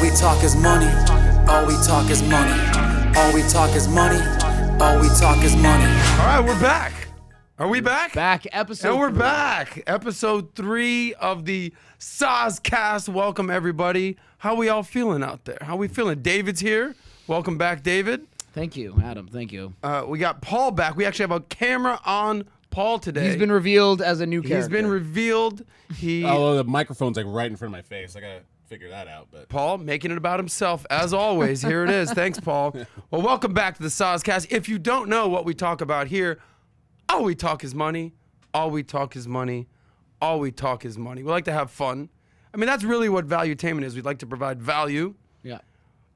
we talk is money. All we talk is money. All we talk is money. All we talk is money. All right, we're back. Are we back? Back, episode And we're 3. back. Episode 3 of the SOSCAST. Welcome, everybody. How we all feeling out there? How we feeling? David's here. Welcome back, David. Thank you, Adam. Thank you. We got Paul back. We actually have a camera on Paul today. He's been revealed as a new character. He's been revealed. Although the microphone's like right in front of my face. I gotta figure that out. But Paul making it about himself, as always. Here it is. Thanks, Paul. Well, welcome back to the SOSCAST. If you don't know what we talk about here, all we talk is money. All we talk is money. All we talk is money. We like to have fun. I mean, that's really what valuetainment is. We'd like to provide value. Yeah.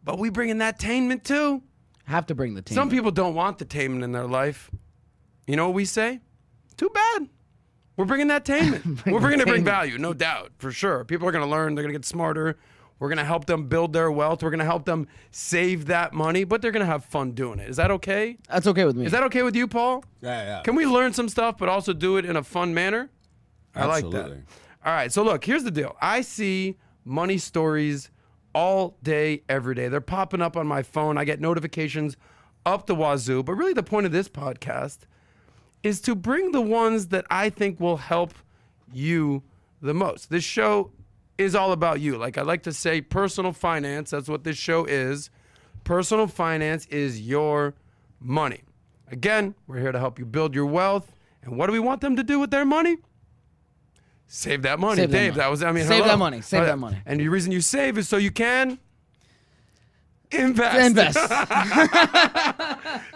But we bring in that tainment, too. Have to bring the team. Some people don't want the tainment in their life. You know what we say? Too bad. We're bringing that tainment. We're bringing to bring value, no doubt, for sure. People are going to learn. They're going to get smarter. We're going to help them build their wealth. We're going to help them save that money, but they're going to have fun doing it. Is that okay? That's okay with me. Is that okay with you, Paul? yeah. Can we learn some stuff, but also do it in a fun manner? I like that. Absolutely. All right, so look, here's the deal. I see money stories all day, every day. They're popping up on my phone. I get notifications up the wazoo. But really the point of this podcast is to bring the ones that I think will help you the most. This show is all about you. Like I like to say, personal finance, that's what this show is. Personal finance is your money. Again, we're here to help you build your wealth. And what do we want them to do with their money? Save that money. Save that Dave, money. that was, I mean, Save hello. that money. Save that money. And the reason you save is so you can invest. Invest.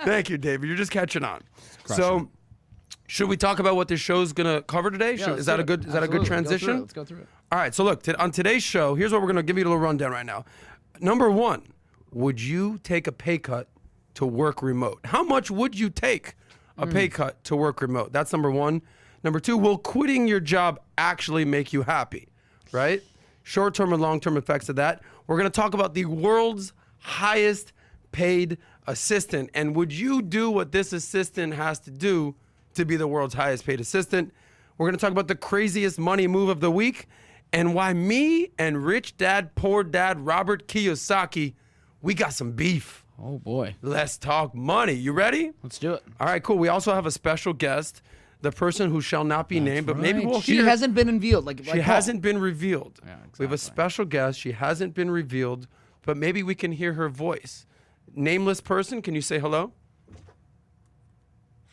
Thank you, David. You're just catching on. Crushing. So, should we talk about what this show's gonna cover today? Yeah, Is that a good transition? Let's go through it. All right. So look, on today's show, here's what we're gonna give you a little rundown right now. Number one, would you take a pay cut to work remote? How much would you take a pay cut to work remote? That's number one. Number two, will quitting your job actually make you happy? Right? Short-term and long-term effects of that. We're gonna talk about the world's highest paid assistant, and would you do what this assistant has to do to be the world's highest paid assistant? We're going to talk about the craziest money move of the week and why me and rich dad, poor dad, Robert Kiyosaki, we got some beef. Oh, boy. Let's talk money. You ready? Let's do it. All right, cool. We also have a special guest, the person who shall not be named, but maybe we'll She hear. hasn't been revealed. Like She hasn't been revealed. Yeah, We have a exactly. special guest. She hasn't been revealed, but maybe we can hear her voice. Nameless person, can you say hello?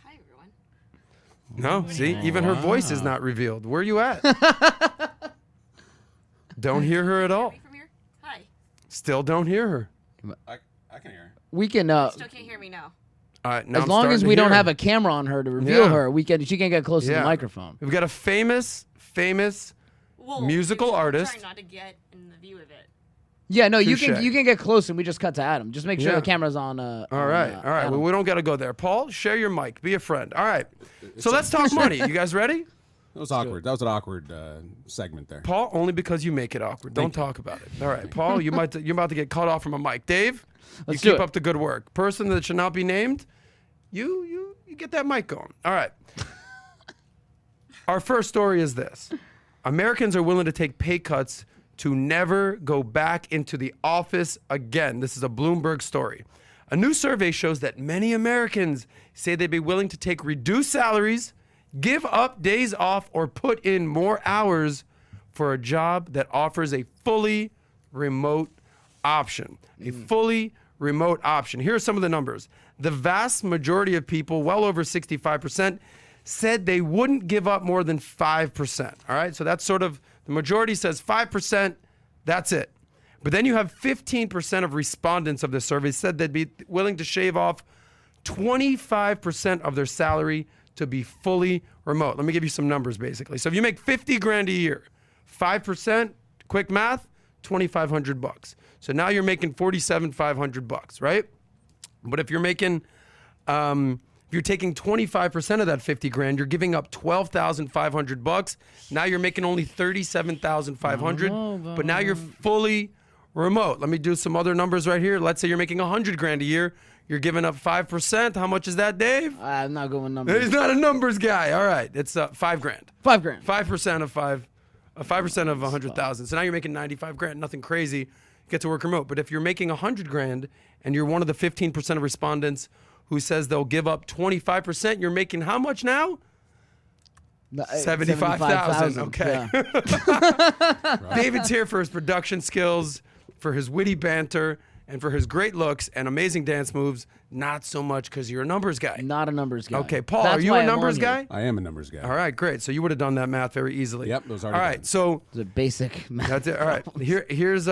Hi, everyone. No, see, even her voice is not revealed. Where are you at? Don't hear her at all. Me from here? Hi. Still don't hear her. I can hear. We can, Still can't hear me now. All right, now as I'm long starting as to we don't hear have her. a camera on her to reveal Yeah. her, she can get close to the microphone. We've got a famous Well, musical artist. Trying not to get in the view of it. Yeah, no, you Touche. can get close and we just cut to Adam. Just make sure Yeah. the camera's on. All right. Adam. Well, we don't got to go there. Paul, share your mic. Be a friend. All right. So let's talk money. You guys ready? That was awkward. That was an awkward segment there. Paul, only because you make it awkward. Don't talk about it. All right, Paul, you're about to get cut off from a mic. Dave, Let's you do keep it. up the good work. Person that should not be named, you get that mic going. All right. Our first story is this. Americans are willing to take pay cuts to never go back into the office again. This is a Bloomberg story. A new survey shows that many Americans say they'd be willing to take reduced salaries, give up days off, or put in more hours for a job that offers a fully remote option. A fully remote option. Here are some of the numbers. The vast majority of people, well over 65%, said they wouldn't give up more than 5%. All right, so that's sort of, the majority says 5%, that's it. But then you have 15% of respondents of the survey said they'd be willing to shave off 25% of their salary to be fully remote. Let me give you some numbers basically. So if you make 50 grand a year, 5%, quick math, $2,500. So now you're making $47,500, right? But if you're making, if you're taking 25% of that 50 grand, you're giving up $12,500. Now you're making only $37,500, but now you're fully remote. Let me do some other numbers right here. Let's say you're making 100 grand a year. You're giving up 5%. How much is that, Dave? I'm not going numbers. He's not a numbers guy. All right, it's $5 grand. 5 grand. 5% of 5% of 100,000. So now you're making 95 grand. Nothing crazy. get to work remote. But if you're making 100 grand and you're one of the 15% of respondents who says they'll give up 25%, you're making how much now? 75,000. Okay. Yeah. David's here for his production skills, for his witty banter, and for his great looks and amazing dance moves. Not so much because you're a numbers guy. Not a numbers guy. Okay, Paul, That's are you why a I'm numbers on here. guy? I am a numbers guy. All right, great. So you would have done that math very easily. Yep, those are All right, so It's a basic math. that's it. All right, here's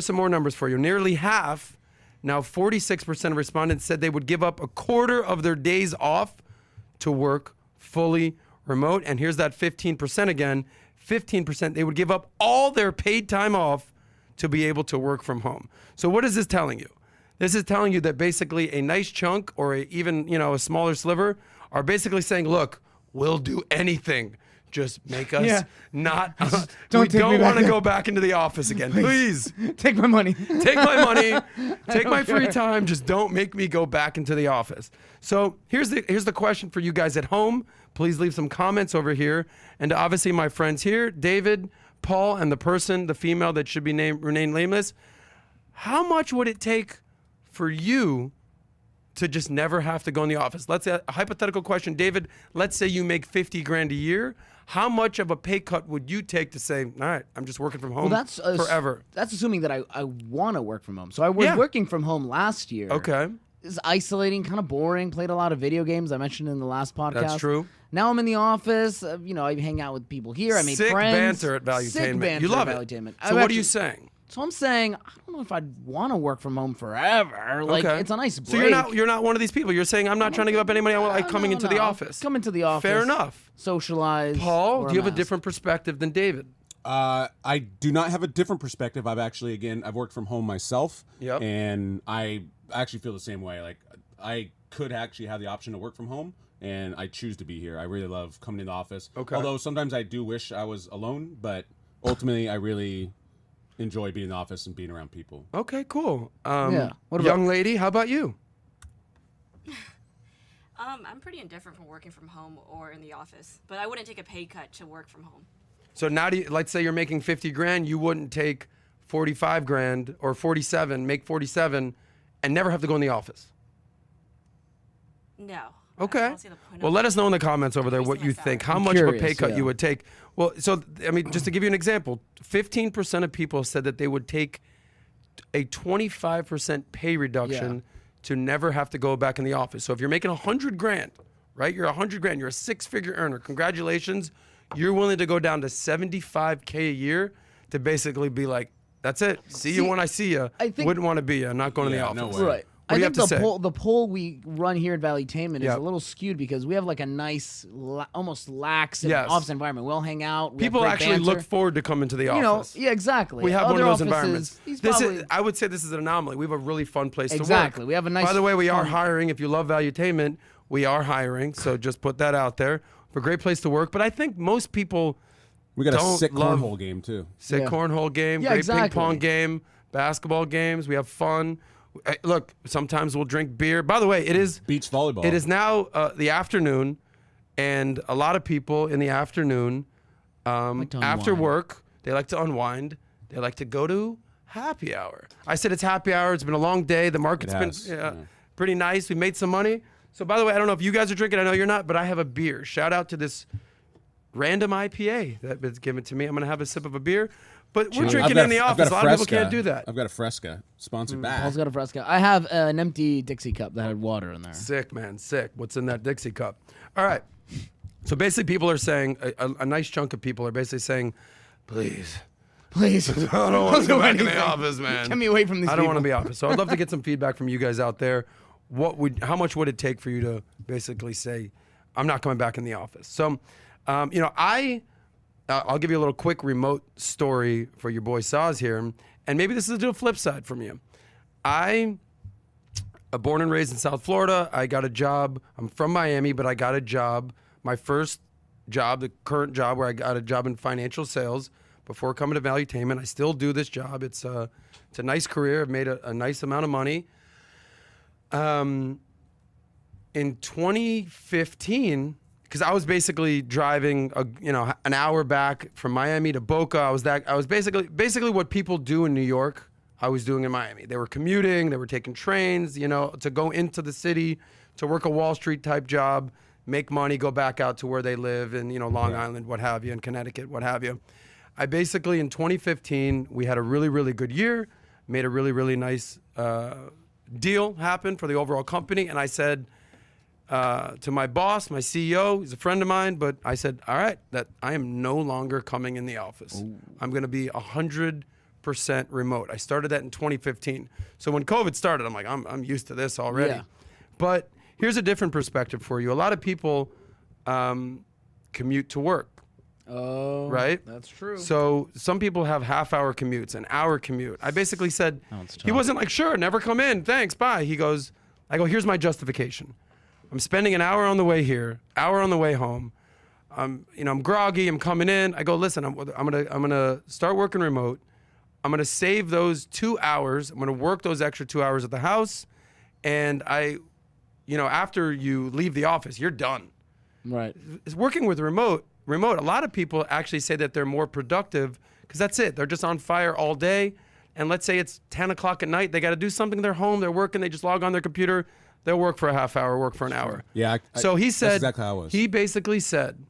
some more numbers for you. Nearly half, now 46% of respondents said they would give up a quarter of their days off to work fully remote. And here's that 15% again. 15% they would give up all their paid time off to be able to work from home. So what is this telling you? This is telling you that basically a nice chunk or even a smaller sliver are basically saying, look, we'll do anything. Just make us not. don't we take me don't back want to there. go back into the office again. Please Take my money. take my money, take my free time. Just don't make me go back into the office. So here's the question for you guys at home. Please leave some comments over here. And obviously my friends here, David, Paul, and the female that should be remain nameless. How much would it take for you to just never have to go in the office? Let's say a hypothetical question. David, let's say you make 50 grand a year. How much of a pay cut would you take to say, all right, I'm just working from home forever? That's assuming that I want to work from home. So I was working from home last year. Okay. It's isolating, kind of boring. Played a lot of video games. I mentioned in the last podcast. That's true. Now I'm in the office. I hang out with people here. I made Sick friends. banter at Valuetainment. Sick banter You love at it. Valuetainment. So what are you saying? So I'm saying I don't know if I'd want to work from home forever. Like Okay. it's a nice break. So you're not one of these people. You're saying I'm not trying to give up any money. I like coming into the office. Come into the office. Fair enough. Socialize. Paul, wear do you have a mask. different perspective than David? I do not have a different perspective. I've worked from home myself. Yep. And I actually feel the same way. Like I could actually have the option to work from home, and I choose to be here. I really love coming in the office. Okay. Although sometimes I do wish I was alone, but ultimately I really enjoy being in the office and being around people. Okay, cool. Yeah. What about- Young lady, how about you? I'm pretty indifferent from working from home or in the office, but I wouldn't take a pay cut to work from home. So now, let's say you're making 50 grand, you wouldn't take 45 grand or 47, make 47, and never have to go in the office. No. Okay. I don't see the point Well, of let us know in the comments over there increasing what you my think. salary. How I'm much of a pay curious, cut yeah. you would take. Well, so, I mean, just to give you an example, 15% of people said that they would take a 25% pay reduction to never have to go back in the office. So if you're making 100 grand, right? You're 100 grand. You're a six-figure earner. Congratulations. You're willing to go down to 75K a year to basically be like, that's it. See you when I see you. I think- Wouldn't want to be you. Not going to the Yeah, office. no way. Right. What do you have to say? The poll we run here at Valuetainment is Yeah. a little skewed because we have like a nice, almost lax Yes. office environment. We'll hang out. We have People great actually banter. look forward to coming to the You know, office. yeah, exactly. We have one Other of those offices, environments. he's This probably- is, I would say this is an anomaly. We have a really fun place Exactly. to work. We have a nice, By the way, we are fun- hiring. If you love Valuetainment, we are hiring. So just put that out there. We're a great place to work. But I think most people We got a don't sick love- cornhole game too. sick Yeah. cornhole game, Yeah, great exactly. ping pong game, basketball games. We have fun. Look, sometimes we'll drink beer. By the way, it is Beach volleyball. It is now the afternoon, and a lot of people in the afternoon, to after unwind. work, they like to unwind. They like to go to happy hour. I said it's happy hour. It's been a long day. The market's been has, yeah. pretty nice. We made some money. So, by the way, I don't know if you guys are drinking. I know you're not, but I have a beer. Shout out to this random IPA that was given to me. I'm going to have a sip of a beer. But we're I've drinking got in the I've got office. A lot of people can't do that. I've got a Fresca sponsored back. Paul's got a Fresca. I have an empty Dixie cup that had water in there. Sick, man, sick. What's in that Dixie cup? All right. So basically, people are saying, a nice chunk of people are basically saying, please, Please. I don't want to go back in the anything. office, man. Get me away from these I don't want to people. be office. So I'd love to get some feedback from you guys out there. How much would it take for you to basically say, I'm not coming back in the office? So, I'll give you a little quick remote story for your boy Saz here. And maybe this is a little flip side from you. Born and raised in South Florida. I got a job. I'm from Miami, but I got a job. My first job, the current job where I got a job in financial sales before coming to Valuetainment. I still do this job. It's a nice career. I've made a nice amount of money. In 2015, because I was basically driving an hour back from Miami to Boca. I was basically what people do in New York. I was doing in Miami. They were commuting, they were taking trains, you know, to go into the city, to work a Wall Street type job, make money, go back out to where they live in, you know, Long Island, what have you, in Connecticut, what have you. I basically, in 2015, we had a really, really good year, made a really, really nice deal happen for the overall company. And I said to my boss, my CEO, he's a friend of mine, but I said, all right, that I am no longer coming in the office. Ooh. I'm going to be 100% remote. I started that in 2015. So when COVID started, I'm like, I'm used to this already. Yeah. But here's a different perspective for you. A lot of people commute to work. Oh, right? That's true. So some people have half-hour commutes, an hour commute. I basically said, it's tough. he wasn't like, sure, never come in, thanks, bye. He goes, I go, here's my justification. I'm spending an hour on the way here, hour on the way home. I'm groggy, I'm coming in. I go, listen, I'm gonna start working remote. I'm gonna save those 2 hours. I'm gonna work those extra 2 hours at the house. And after you leave the office, you're done. Right. It's working with remote, a lot of people actually say that they're more productive because that's it. They're just on fire all day. And let's say it's 10 o'clock at night. They got to do something. They're home. They're working. They just log on their computer. They'll work for a half hour, work for an hour. Yeah. So he said, that's exactly how it was. He basically said,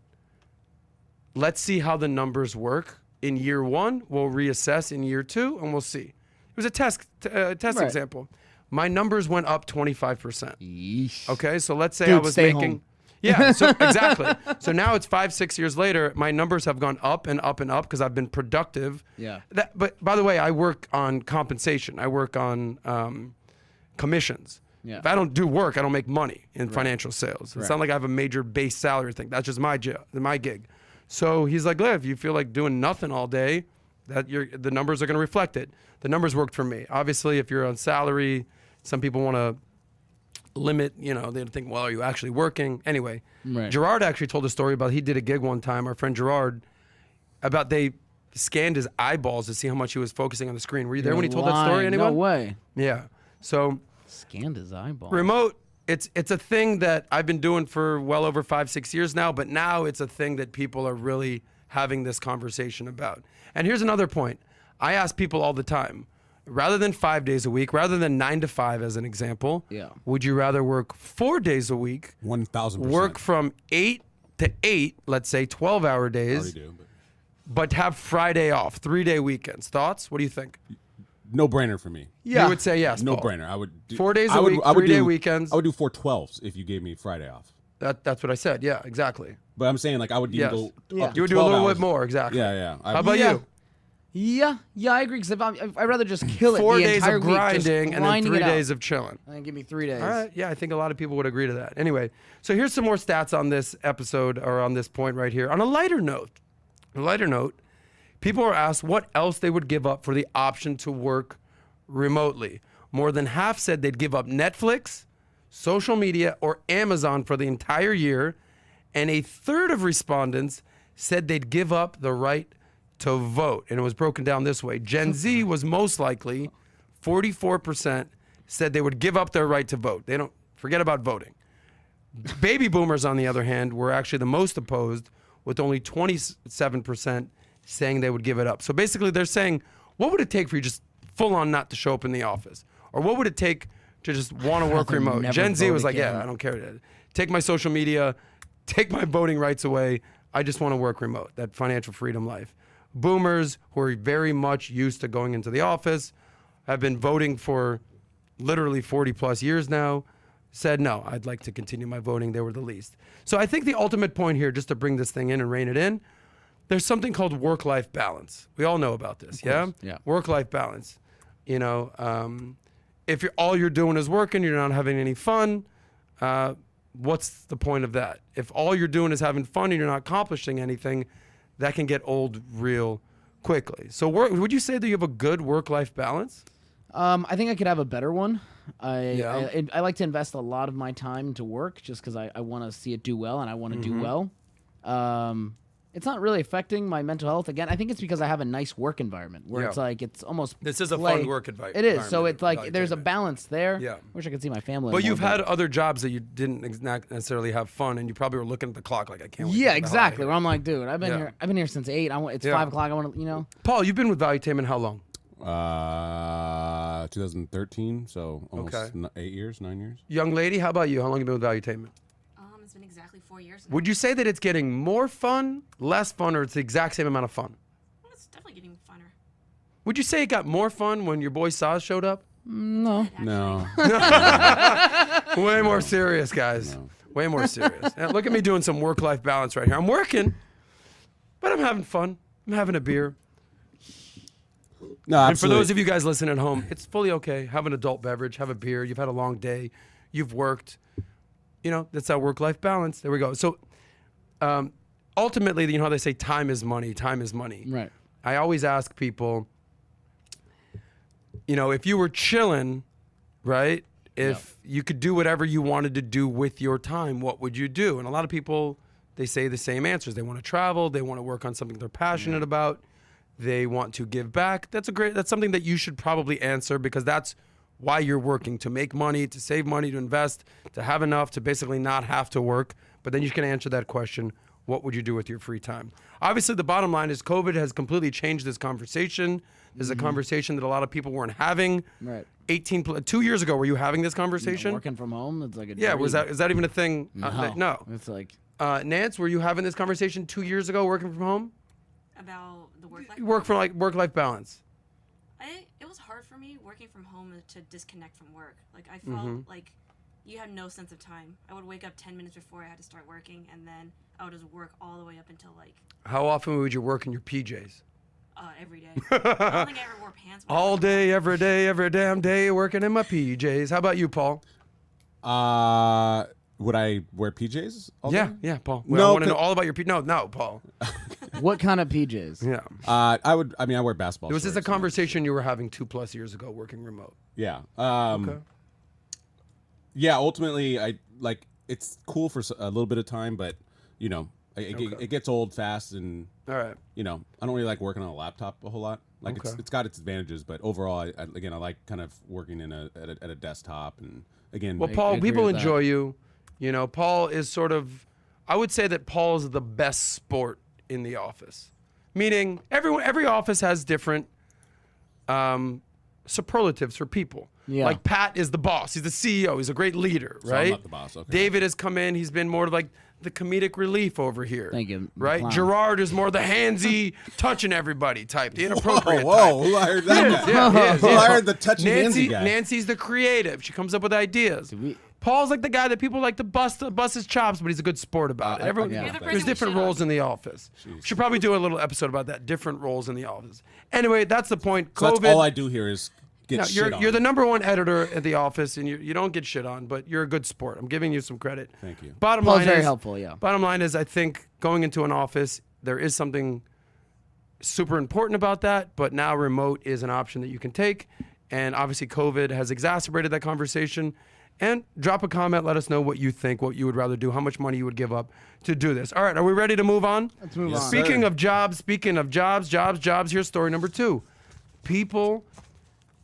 let's see how the numbers work. In year one, we'll reassess in year two, and we'll see. It was a test Right. example. My numbers went up 25%. Yeesh. Okay, so let's say Dude, I was stay making... home. Yeah, so exactly. So now it's 5-6 years later, my numbers have gone up and up and up because I've been productive. Yeah. But by the way, I work on compensation. I work on commissions. Yeah. If I don't do work, I don't make money in financial sales. It's not like I have a major base salary thing. That's just my gig. So he's like, look, if you feel like doing nothing all day, the numbers are going to reflect it. The numbers worked for me. Obviously, if you're on salary, some people want to limit, they think, well, are you actually working? Anyway, Right. Gerard actually told a story about, he did a gig one time, our friend Gerard, about they scanned his eyeballs to see how much he was focusing on the screen. Were you there when he told that story, anyone? No way. Yeah. So Scanned his eyeball. remote, it's a thing that I've been doing for well over 5-6 years now, but now it's a thing that people are really having this conversation about. And here's another point. I ask people all the time, rather than 5 days a week, rather than 9 to 5 as an example, would you rather work 4 days a week, 1,000%. work from 8 to 8, let's say 12-hour days, I already do, but have Friday off, 3-day weekends? Thoughts? What do you think? no brainer for me. You would say yes, No Paul. brainer. I would do 4 days a week, 3-day weekends. I would do 4/12s if you gave me Friday off. That's what I said. Yeah, exactly. But I'm saying, like, I would even Yes. go up to You would do a 12 little hours. bit more, exactly. Yeah. How about you? Yeah, I agree. Because I'd rather just kill it 4 the days entire of week, just grinding and then grinding 3 it out. days of chilling. And then give me 3 days. All right. Yeah, I think a lot of people would agree to that. Anyway, so here's some more stats on this episode, or on this point right here. On a lighter note, people are asked what else they would give up for the option to work remotely. More than half said they'd give up Netflix, social media, or Amazon for the entire year. And a third of respondents said they'd give up the right to vote. And it was broken down this way. Gen Z was most likely, 44% said they would give up their right to vote. They don't forget about voting. Baby boomers, on the other hand, were actually the most opposed, with only 27% saying they would give it up. So basically they're saying, what would it take for you just full on not to show up in the office? Or what would it take to just want to work to remote? never Gen Z vote was like, again. yeah, I don't care. Take my social media, take my voting rights away. I just want to work remote, that financial freedom life. Boomers, who are very much used to going into the office, have been voting for literally 40 plus years now, said, no, I'd like to continue my voting. They were the least. So I think the ultimate point here, just to bring this thing in and rein it in, there's something called work-life balance. We all know about this, yeah? Yeah. Work-life balance. If all you're doing is working, you're not having any fun, what's the point of that? If all you're doing is having fun and you're not accomplishing anything, that can get old real quickly. So would you say that you have a good work-life balance? I think I could have a better one. Yeah. I like to invest a lot of my time into work just because I want to see it do well and I want to do well. It's not really affecting my mental health. Again, I think it's because I have a nice work environment where it's like it's almost This is a play. fun work environment. It is. So it's like there's a balance there. Yeah. Wish I could see my family. But more, you've had other jobs that you didn't necessarily have fun, and you probably were looking at the clock like, I can't wait. Yeah, to get the hell exactly. out Where of I'm like, dude, I've been here since 8. It's Yeah. 5 o'clock. I want to, here. Paul, you've been with Valuetainment how long? 2013, so almost Okay. 8 years, 9 years. Young lady, how about you? How long have you been with Valuetainment? It's been exactly 4 years now. Would you say that it's getting more fun, less fun, or it's the exact same amount of fun? Well, it's definitely getting funner. Would you say it got more fun when your boy Saz showed up? No. No. Way more serious, guys. Way more serious. Now, look at me doing some work-life balance right here. I'm working, but I'm having fun. I'm having a beer. No, And for absolutely. those of you guys listening at home, it's fully okay. Have an adult beverage, have a beer. You've had a long day. You've worked. You know, that's that work-life balance. There we go. So ultimately, you know how they say time is money, time is money. Right. I always ask people, you know, if you were chilling, right? If you could do whatever you wanted to do with your time, what would you do? And a lot of people, they say the same answers. They want to travel. They want to work on something they're passionate about. They want to give back. That's something that you should probably answer because that's why you're working, to make money, to save money, to invest, to have enough, to basically not have to work. But then you can answer that question, what would you do with your free time? Obviously, the bottom line is COVID has completely changed this conversation. This is a conversation that a lot of people weren't having. Right. 2 years ago, were you having this conversation? Working from home, it's like a Yeah, dream. is that even a thing? No. It's like Nance, were you having this conversation 2 years ago, working from home? About the work-life. You work for work-life balance. It was hard for me working from home to disconnect from work. Like I felt like you had no sense of time. I would wake up 10 minutes before I had to start working, and then I would just work all the way up until like How often would you work in your PJs? every day. I don't think I ever wore pants. when I All was- day, every damn day, working in my PJs. How about you, Paul? Would I wear PJs? all Yeah, day? yeah, Paul. No, I want to know 'cause- all about your No, Paul. what kind of PJs? Yeah. I would. I mean, I wear basketball. It was just a shorts, so- conversation you were having 2+ years ago, working remote. Yeah. Okay. Yeah. Ultimately, I like. It's cool for a little bit of time, but you know, it gets old fast, and All right. you know, I don't really like working on a laptop a whole lot. Like Okay. it's got its advantages, but overall, I like kind of working at a desktop, and again, Well, I Paul, agree people with that. enjoy you. You know, Paul is sort of, I would say that Paul is the best sport in the office. Meaning, every office has different superlatives for people. Yeah. Like Pat is the boss. He's the CEO. He's a great leader, So I'm right? not the boss, okay. David has come in. He's been more like the comedic relief over here. Thank you, Right? clown. Gerard is more the handsy, touching everybody type, the whoa, inappropriate type. whoa, who hired that guy? Yeah, he is, Who he is. hired the touchy Nancy, handsy guy? Nancy's the creative. She comes up with ideas. Paul's like the guy that people like to bust his chops, but he's a good sport about it. Everyone, yeah. You're the person there's we different shit on. roles in the office. Should probably do a little episode about that. Different roles in the office. Anyway, that's the point. So COVID. that's all I do here is get No, shit on. you're the #1 editor at the office, and you don't get shit on, but you're a good sport. I'm giving you some credit. Thank you. Bottom Paul's line very is, helpful, yeah. Bottom line is, I think going into an office, there is something super important about that, but now remote is an option that you can take, and obviously COVID has exacerbated that conversation. And drop a comment, let us know what you think, what you would rather do, how much money you would give up to do this. All right, are we ready to move on? Let's move Yes, on. sir. Speaking of jobs, here's story number 2. People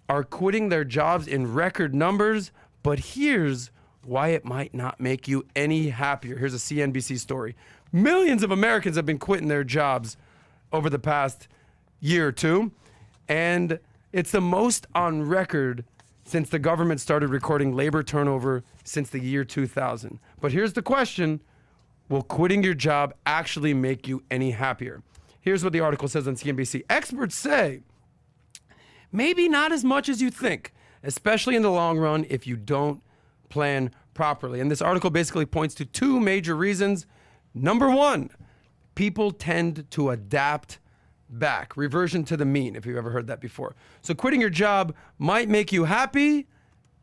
are quitting their jobs in record numbers, but here's why it might not make you any happier. Here's a CNBC story. Millions of Americans have been quitting their jobs over the past year or two, and it's the most on record since the government started recording labor turnover since the year 2000. But here's the question. Will quitting your job actually make you any happier? Here's what the article says on CNBC. Experts say maybe not as much as you think, especially in the long run if you don't plan properly. And this article basically points to 2 major reasons. Number 1, people tend to adapt back, reversion to the mean, if you've ever heard that before. So quitting your job might make you happy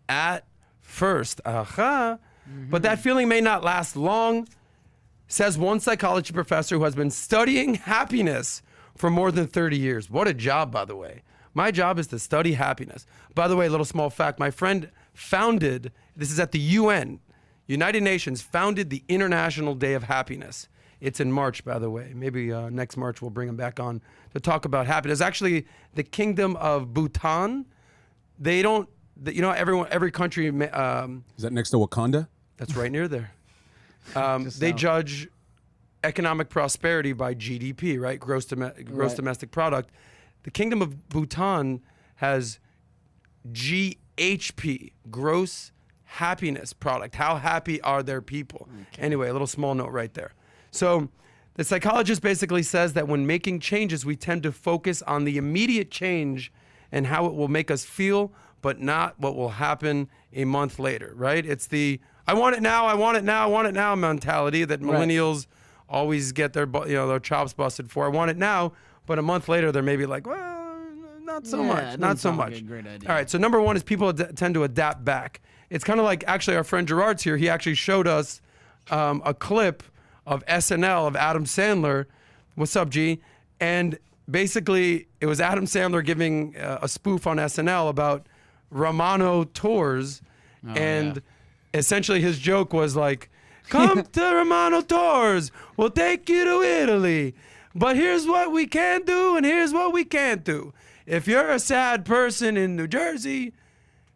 at first. But that feeling may not last long, says one psychology professor who has been studying happiness for more than 30 years. What a job, by the way. My job is to study happiness. By the way, a little small fact, my friend founded, this is at the UN, United Nations, founded the International Day of Happiness. It's in March, by the way. Maybe next March we'll bring him back on to talk about happiness. Actually, the Kingdom of Bhutan, they don't, every country, Is that next to Wakanda? that's right near there. They judge economic prosperity by GDP, right? Gross domestic product. The Kingdom of Bhutan has GHP, gross happiness product. How happy are their people? Anyway, a little small note right there. So the psychologist basically says that when making changes, we tend to focus on the immediate change and how it will make us feel, but not what will happen a month later, right? It's the I want it now, I want it now, I want it now mentality that millennials always get their chops busted for. I want it now, but a month later they're maybe like, well, not so much, not so much. Like a great idea. All right, so number one is people tend to adapt back. It's kind of like, actually, our friend Gerard's here. He actually showed us a clip of SNL of Adam Sandler. What's up, G? And basically, it was Adam Sandler giving a spoof on SNL about Romano tours, and essentially his joke was like, come to Romano tours, we'll take you to Italy, but here's what we can do and here's what we can't do. If you're a sad person in New Jersey,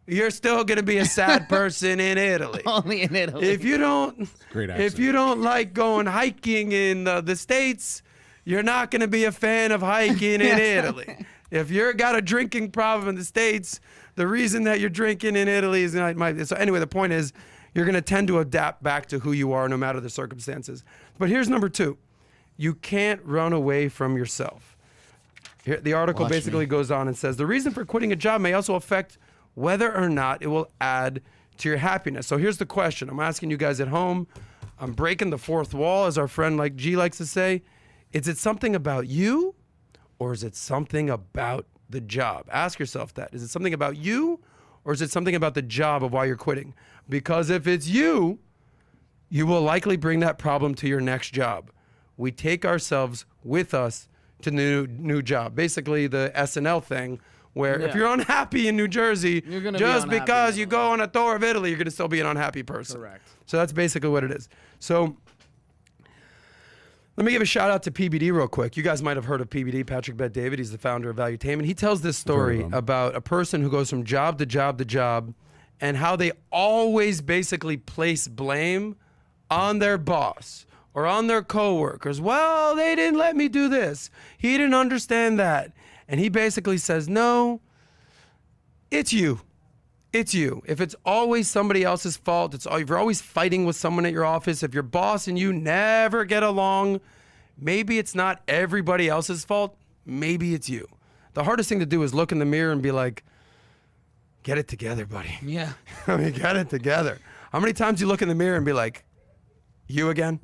you're still gonna be a sad person in Italy. Only in Italy. If you don't, Great accent. if you don't like going hiking in the States, you're not gonna be a fan of hiking in Italy. If you're got a drinking problem in the States, the reason that you're drinking in Italy is not so anyway, the point is you're going to tend to adapt back to who you are no matter the circumstances. But here's number two. You can't run away from yourself. Here, the article basically goes on and says, the reason for quitting a job may also affect whether or not it will add to your happiness. So here's the question. I'm asking you guys at home. I'm breaking the fourth wall, as our friend like G likes to say. Is it something about you, or is it something about the job? Ask yourself that. Is it something about you, or is it something about the job of why you're quitting? Because if it's you, you will likely bring that problem to your next job. We take ourselves with us to the new job. Basically, the SNL thing, where if you're unhappy in New Jersey, just because you go on a tour of Italy, you're going to still be an unhappy person. Correct. So that's basically what it is. So let me give a shout out to PBD real quick. You guys might have heard of PBD, Patrick Bet-David. He's the founder of Valuetainment. He tells this story about a person who goes from job to job to job and how they always basically place blame on their boss or on their coworkers. Well, they didn't let me do this. He didn't understand that. And he basically says, no, it's you. It's you. If it's always somebody else's fault, if you're always fighting with someone at your office, if your boss and you never get along, maybe it's not everybody else's fault. Maybe it's you. The hardest thing to do is look in the mirror and be like, get it together, buddy. Yeah. I mean, get it together. How many times you look in the mirror and be like, you again?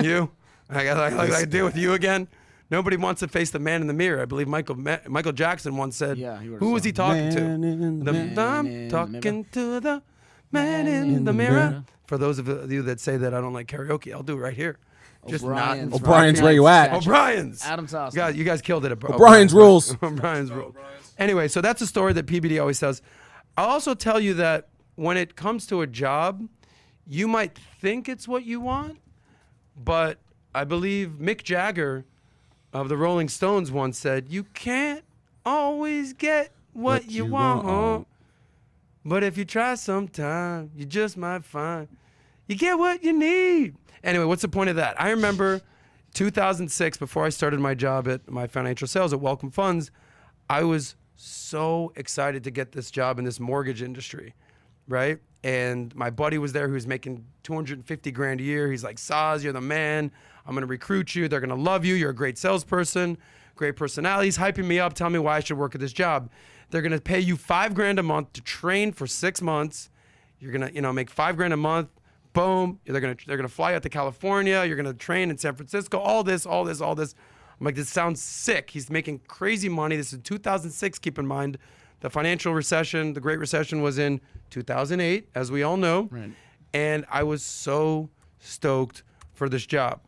You? I deal with you again? Nobody wants to face the man in the mirror. I believe Michael Jackson once said, who was he talking to? I'm talking to the man in the mirror. For those of you that say that I don't like karaoke, I'll do it right here. Just not. O'Brien's where you at? O'Brien's. Adam Sosnick. You guys killed it. O'Brien's rules. O'Brien's rules. Anyway, so that's a story that PBD always tells. I'll also tell you that when it comes to a job, you might think it's what you want, but I believe Mick Jagger of the Rolling Stones once said, you can't always get what you want. But if you try sometime, you just might find you get what you need. Anyway, what's the point of that? I remember 2006, before I started my job at my financial sales at Welcome Funds, I was so excited to get this job in this mortgage industry, right? And my buddy was there who was making $250 a year. He's like, Saz, you're the man. I'm going to recruit you. They're going to love you. You're a great salesperson, great personality. He's hyping me up, telling me why I should work at this job. They're going to pay you $5,000 a month to train for 6 months. You're going to, make $5,000 a month. Boom. They're going to fly out to California. You're going to train in San Francisco. All this. I'm like, this sounds sick. He's making crazy money. This is 2006. Keep in mind, the financial recession, the Great Recession was in 2008, as we all know. Right. And I was so stoked for this job.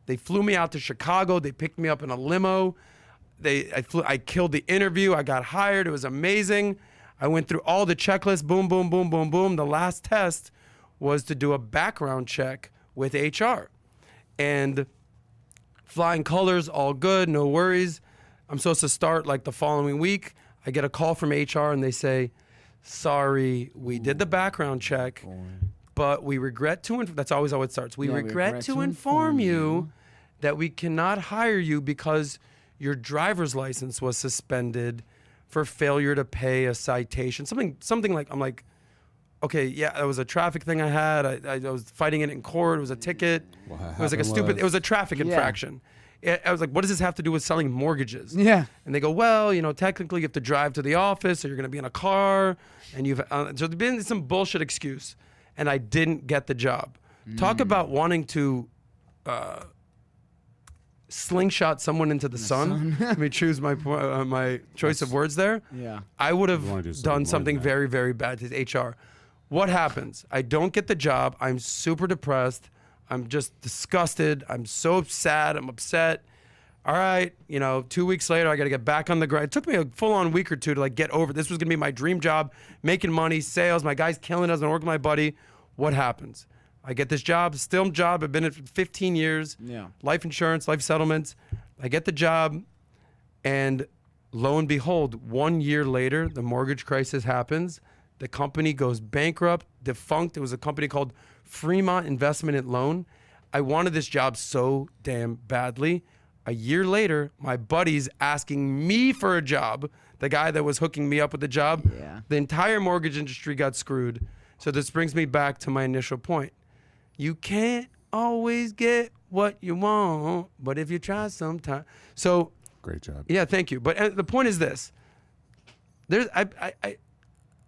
They flew me out to Chicago. They picked me up in a limo. I killed the interview. I got hired. It was amazing. I went through all the checklists. Boom, boom, boom, boom, boom. The last test was to do a background check with HR. And flying colors, all good, no worries. I'm supposed to start like the following week. I get a call from HR and they say, sorry, we did the background check, but we regret to, that's always how it starts. We regret to inform you that we cannot hire you because your driver's license was suspended for failure to pay a citation. Something like, I'm like, okay, yeah, it was a traffic thing I had. I was fighting it in court. It was a ticket. It was like it was a traffic infraction. I was like, what does this have to do with selling mortgages? Yeah. And they go, well, technically you have to drive to the office, or you're going to be in a car, and so there's been some bullshit excuse, and I didn't get the job. Talk about wanting to slingshot someone into the sun. Let me choose my choice of words there. Yeah. I would wanna do have something done more something than that. very, very bad to HR. What happens? I don't get the job. I'm super depressed. I'm just disgusted. I'm so sad. I'm upset. All right, 2 weeks later, I got to get back on the grind. It took me a full-on week or two to get over. This was going to be my dream job, making money, sales. My guy's killing us. I'm working with my buddy. What happens? I get this job, still job. I've been in it for 15 years. Yeah. Life insurance, life settlements. I get the job, and lo and behold, 1 year later, the mortgage crisis happens. The company goes bankrupt, defunct. It was a company called Fremont Investment and Loan. I wanted this job so damn badly. A year later, my buddy's asking me for a job, the guy that was hooking me up with the job. Yeah. The entire mortgage industry got screwed. So this brings me back to my initial point. You can't always get what you want, but if you try sometime. So, Great job. yeah, thank you. But the point is this.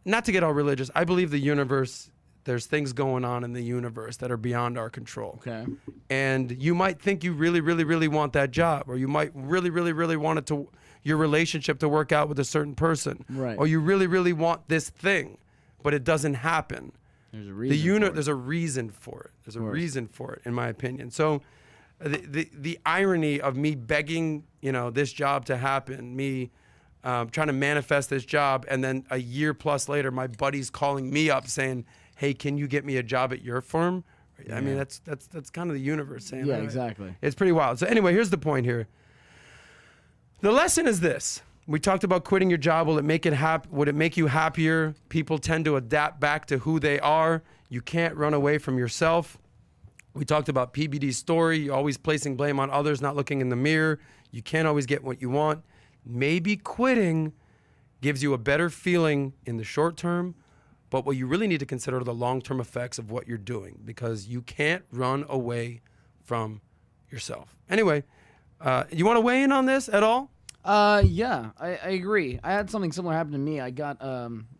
Not to get all religious, I believe there's things going on in the universe that are beyond our control. Okay. And you might think you really, really, really want that job, or you might really, really, really want your relationship to work out with a certain person. Right. Or you really, really want this thing, but it doesn't happen. There's a reason. There's a reason for it. There's a reason for it, in my opinion. So the irony of me begging, this job to happen, me trying to manifest this job, and then a year plus later, my buddy's calling me up saying, hey, can you get me a job at your firm? I mean, that's kind of the universe saying that. Yeah, exactly. It's pretty wild. So anyway, here's the point here. The lesson is this. We talked about quitting your job. Would it make you happier? People tend to adapt back to who they are. You can't run away from yourself. We talked about PBD's story. You're always placing blame on others, not looking in the mirror. You can't always get what you want. Maybe quitting gives you a better feeling in the short term, but what you really need to consider are the long-term effects of what you're doing, because you can't run away from yourself. Anyway, you want to weigh in on this at all? Yeah, I agree. I had something similar happen to me. I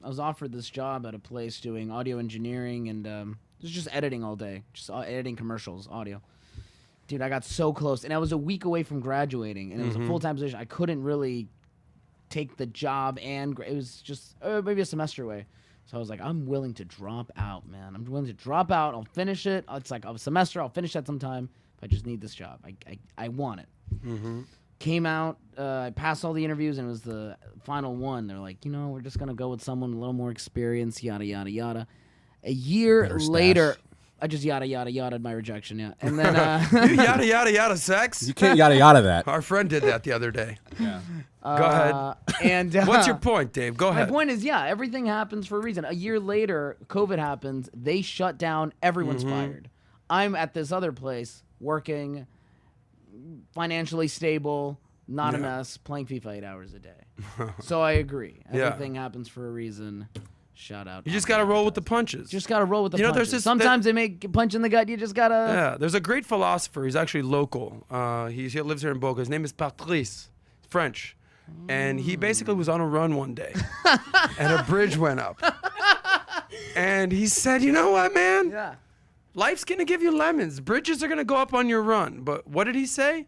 was offered this job at a place doing audio engineering and it was just editing all day, just editing commercials, audio. Dude, I got so close, and I was a week away from graduating, and it was a full-time position. I couldn't really take the job, and it was just maybe a semester away. So I was like, I'm willing to drop out, man. I'm willing to drop out. I'll finish it. It's like a semester. I'll finish that sometime. If I just need this job, I want it. Came out, I passed all the interviews, and it was the final one. They're like, we're just gonna go with someone with a little more experience, yada yada yada. A year Better stash. later, I just yada yada yada my rejection, yeah. And then You yada, yada, yada sex? You can't yada yada that. Our friend did that the other day. Yeah. Go ahead. And What's your point, Dave? Go my ahead. point is, yeah, everything happens for a reason. A year later, COVID happens. They shut down. Everyone's fired. I'm at this other place working, financially stable, not a mess, playing FIFA 8 hours a day. So I agree. Yeah. Everything happens for a reason. Shout out. You just got to roll with the punches. Just got to roll with the You know, there's punches. this- Sometimes they make a punch in the gut. You just got to... Yeah, there's a great philosopher. He's actually local. He lives here in Boca. His name is Patrice, French. And he basically was on a run one day, and a bridge went up. And he said, you know what, man? Yeah. Life's going to give you lemons. Bridges are going to go up on your run. But what did he say?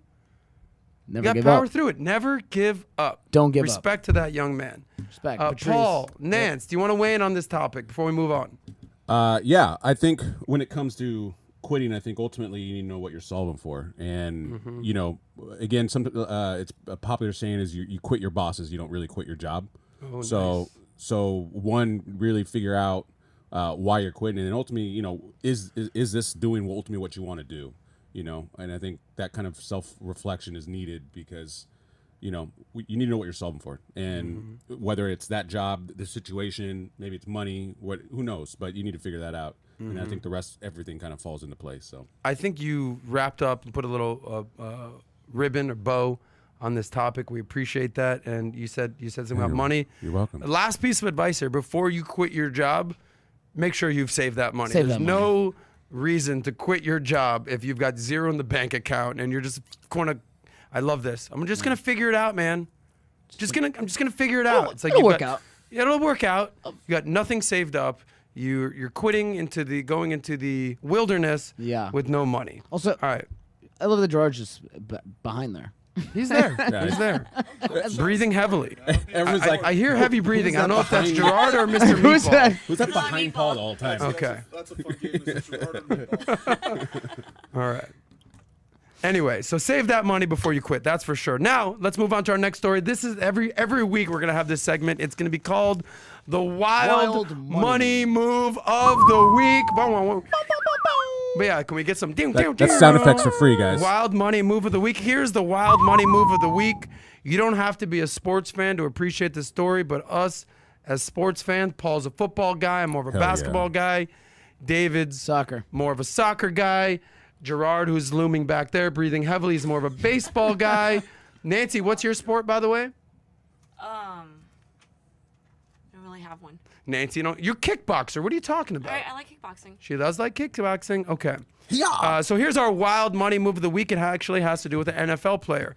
Never You got give power up. through it. Never give up. Don't give up. Respect to that young man. Respect. Patrice. Paul, Nance, do you want to weigh in on this topic before we move on? Yeah, I think when it comes to quitting, I think ultimately you need to know what you're solving for. And, again, it's a popular saying is you quit your bosses, you don't really quit your job. Oh, So one, really figure out why you're quitting. And ultimately, is this doing ultimately what you want to do? And I think that kind of self-reflection is needed because, you need to know what you're solving for. And whether it's that job, the situation, maybe it's money, who knows? But you need to figure that out. And I think everything kind of falls into place. So I think you wrapped up and put a little ribbon or bow on this topic. We appreciate that. And you said something about money. You're welcome. Last piece of advice here: before you quit your job, make sure you've saved that money. Save There's that no reason to quit your job if you've got zero in the bank account and you're just going to. I love this. I'm just gonna figure it out, man. I'm just gonna figure it out. It's like it'll you've work got- out. Yeah, it'll work out. You got nothing saved up. You're going into the wilderness. Yeah. With no money. Also, All right. I love that Gerard's just behind there. He's there. He's there. Breathing heavily. Everyone's like, I hear heavy breathing. I don't know if that's behind Gerard or Mr. Meatball. Who's that? who's that behind Paul the whole time? Okay. That's a fun game. It's harder than meatball. All right. Anyway, so save that money before you quit. That's for sure. Now, let's move on to our next story. This is every week we're going to have this segment. It's going to be called the Wild Money Move of the Week. But yeah, can we get some That's sound effects for free, guys. Wild Money Move of the Week. Here's the Wild Money Move of the Week. You don't have to be a sports fan to appreciate the story, but us as sports fans, Paul's a football guy. I'm more of a Hell basketball guy. David's Soccer. more of a soccer guy. Gerard, who's looming back there, breathing heavily, is more of a baseball guy. Nancy, what's your sport, by the way? I don't really have one. Nancy, you're kickboxer. What are you talking about? I like kickboxing. She does like kickboxing? Okay. Yeah. So here's our Wild Money Move of the Week. It actually has to do with an NFL player.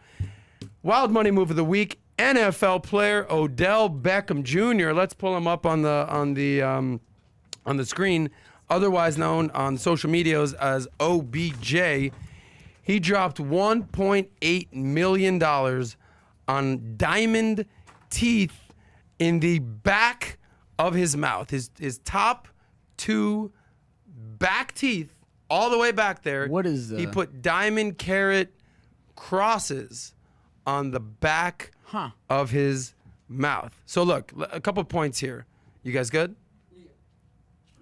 Wild Money Move of the Week, NFL player Odell Beckham Jr. Let's pull him up on the screen. Otherwise known on social medias as OBJ. He dropped $1.8 million on diamond teeth in the back of his mouth. His top two back teeth, all the way back there. What is He put diamond carat crosses on the back of his mouth. So look, a couple points here. You guys good?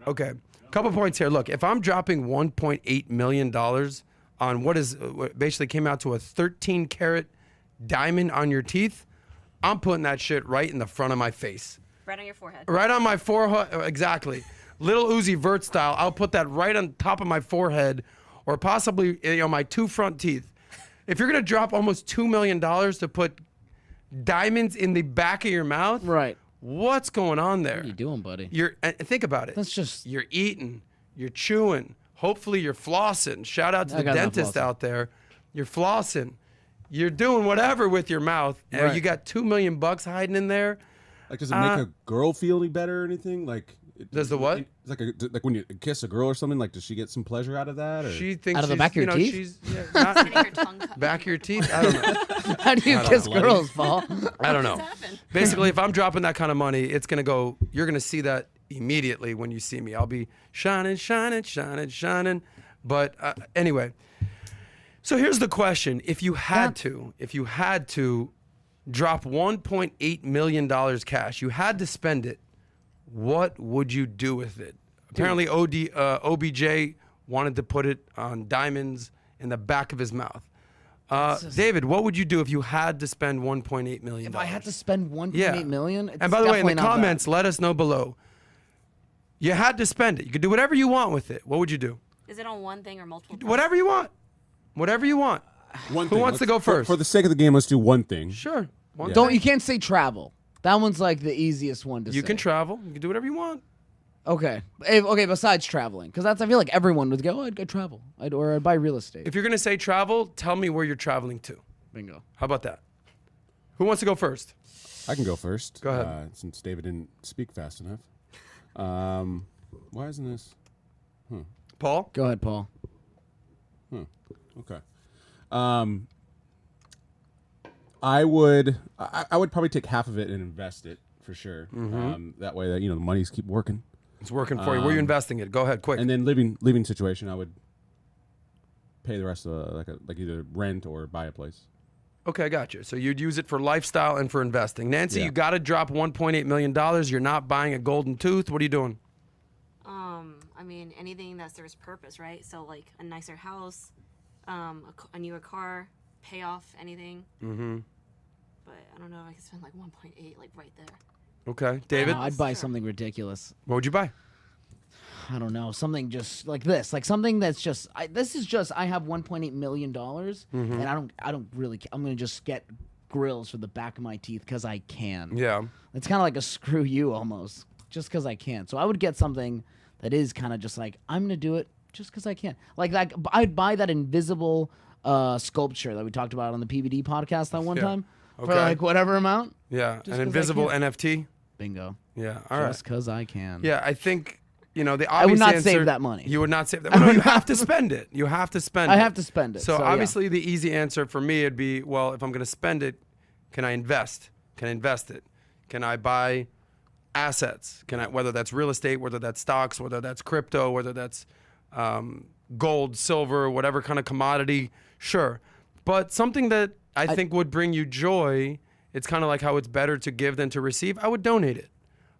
Okay. Couple points here. Look, if I'm dropping $1.8 million on what basically came out to a 13 karat diamond on your teeth, I'm putting that shit right in the front of my face. Right on your forehead. Right on my forehead. Exactly. Little Uzi Vert style. I'll put that right on top of my forehead or possibly my two front teeth. If you're going to drop almost $2 million to put diamonds in the back of your mouth, Right. what's going on there? What are you doing, buddy? Think about it. That's just- You're eating, you're chewing. Hopefully you're flossing. Shout out to the got enough dentist flossing. out there. You're flossing. You're doing whatever with your mouth. And Right. you got $2 million hiding in there. Like, does it make a girl feel any better or anything? Like, Does the what? It's like when you kiss a girl or something. Like, does she get some pleasure out of that? Or? She thinks Out of the she's, back of your teeth? She's Getting your tongue cut. back of your teeth. I don't know. How do you kiss bloody. girls, Paul? I don't know. happened? Basically, if I'm dropping that kind of money, it's gonna go. You're gonna see that immediately when you see me. I'll be shining, shining, shining, shining. But anyway, so here's the question: if you had to drop $1.8 million cash, you had to spend it. What would you do with it? Apparently, OBJ wanted to put it on diamonds in the back of his mouth. David, what would you do if you had to spend $1.8 million? If I had to spend $1.8 Yeah. million, it's And by the way, in the definitely not that. comments, let us know below. You had to spend it. You could do whatever you want with it. What would you do? Is it on one thing or multiple things? Whatever you want. Whatever you want. One Who thing. wants to Let's- go first? For the sake of the game, let's do one thing. Sure. One Yeah. Don't thing. you can't say travel. That one's like the easiest one to say. You can travel. You can do whatever you want. Okay. Okay. Besides traveling, because that's I feel like everyone would go. Oh, I'd go travel. Or I'd buy real estate. If you're going to say travel, tell me where you're traveling to. Bingo. How about that? Who wants to go first? I can go first. Go ahead. Since David didn't speak fast enough. Why isn't this? Paul? Go ahead, Paul. Okay. I would probably take half of it and invest it for sure. That way that the monies keep working. It's working for you. Where are you investing it? Go ahead, quick. And then living situation, I would pay the rest of like either rent or buy a place. Okay, I got you. So you'd use it for lifestyle and for investing. Nancy, Yeah. you got to drop $1.8 million. You're not buying a golden tooth. What are you doing? I mean, anything that serves purpose, right? So like a nicer house, a newer car, pay off anything. Mm-hmm. But I don't know if I could spend like 1.8 like right there. Okay. David, I'd buy something ridiculous. what would you buy? I don't know, something just like this, like something that's just. I have $1.8 million, and I don't really. I'm gonna just get grills for the back of my teeth because I can. Yeah. It's kind of like a screw you almost, just because I can. So I would get something that is kind of just like, I'm going to do it just because I can. Like that, I'd buy that invisible sculpture that we talked about on the PVD podcast that one time for like whatever amount. Yeah, Just an 'cause I invisible can. NFT. Bingo. Yeah, all right. Just because I can. Yeah, I think, the obvious I would not answer, save that money. You would not save that. Well, no, you have to spend it. You have to spend it. I have to spend it. So yeah. obviously the easy answer for me would be, well, if I'm going to spend it, can I invest? Can I invest it? Can I buy assets? Can I, whether that's real estate, whether that's stocks, whether that's crypto, whether that's gold, silver, whatever kind of commodity, sure. But something that I think would bring you joy, it's kind of like how it's better to give than to receive, I would donate it.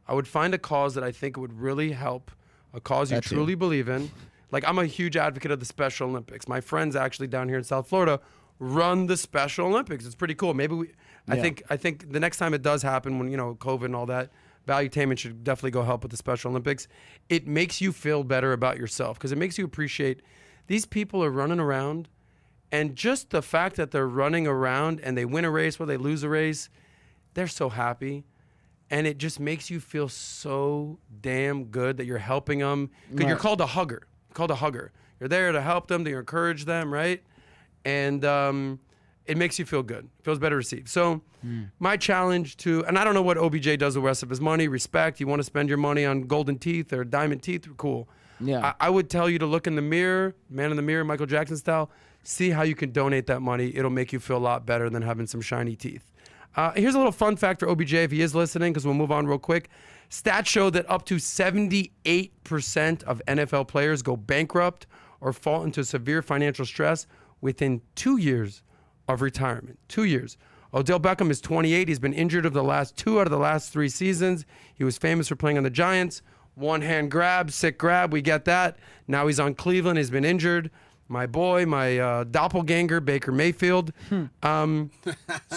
I would find a cause that I think would really help, a cause you truly believe in. Like, I'm a huge advocate of the Special Olympics. My friends actually down here in South Florida run the Special Olympics. It's pretty cool. Maybe I think the next time it does happen, when COVID and all that, Valuetainment should definitely go help with the Special Olympics. It makes you feel better about yourself because it makes you appreciate these people are running around, and just the fact that they're running around and they win a race or they lose a race, they're so happy. And it just makes you feel so damn good that you're helping them. Because you're called a hugger. You're there to help them, to encourage them, right? And it makes you feel good. It feels better to receive. So my challenge and I don't know what OBJ does with the rest of his money. Respect. You want to spend your money on golden teeth or diamond teeth? Cool. Yeah. I would tell you to look in the mirror, man in the mirror, Michael Jackson style. See how you can donate that money. It'll make you feel a lot better than having some shiny teeth. Here's a little fun fact for OBJ if he is listening, because we'll move on real quick. Stats show that up to 78% of NFL players go bankrupt or fall into severe financial stress within 2 years of retirement. 2 years. Odell Beckham is 28. He's been injured of the last 2 out of the last 3 seasons. He was famous for playing on the Giants. One hand grab, sick grab. We get that. Now he's on Cleveland. He's been injured. My boy, my doppelganger, Baker Mayfield. So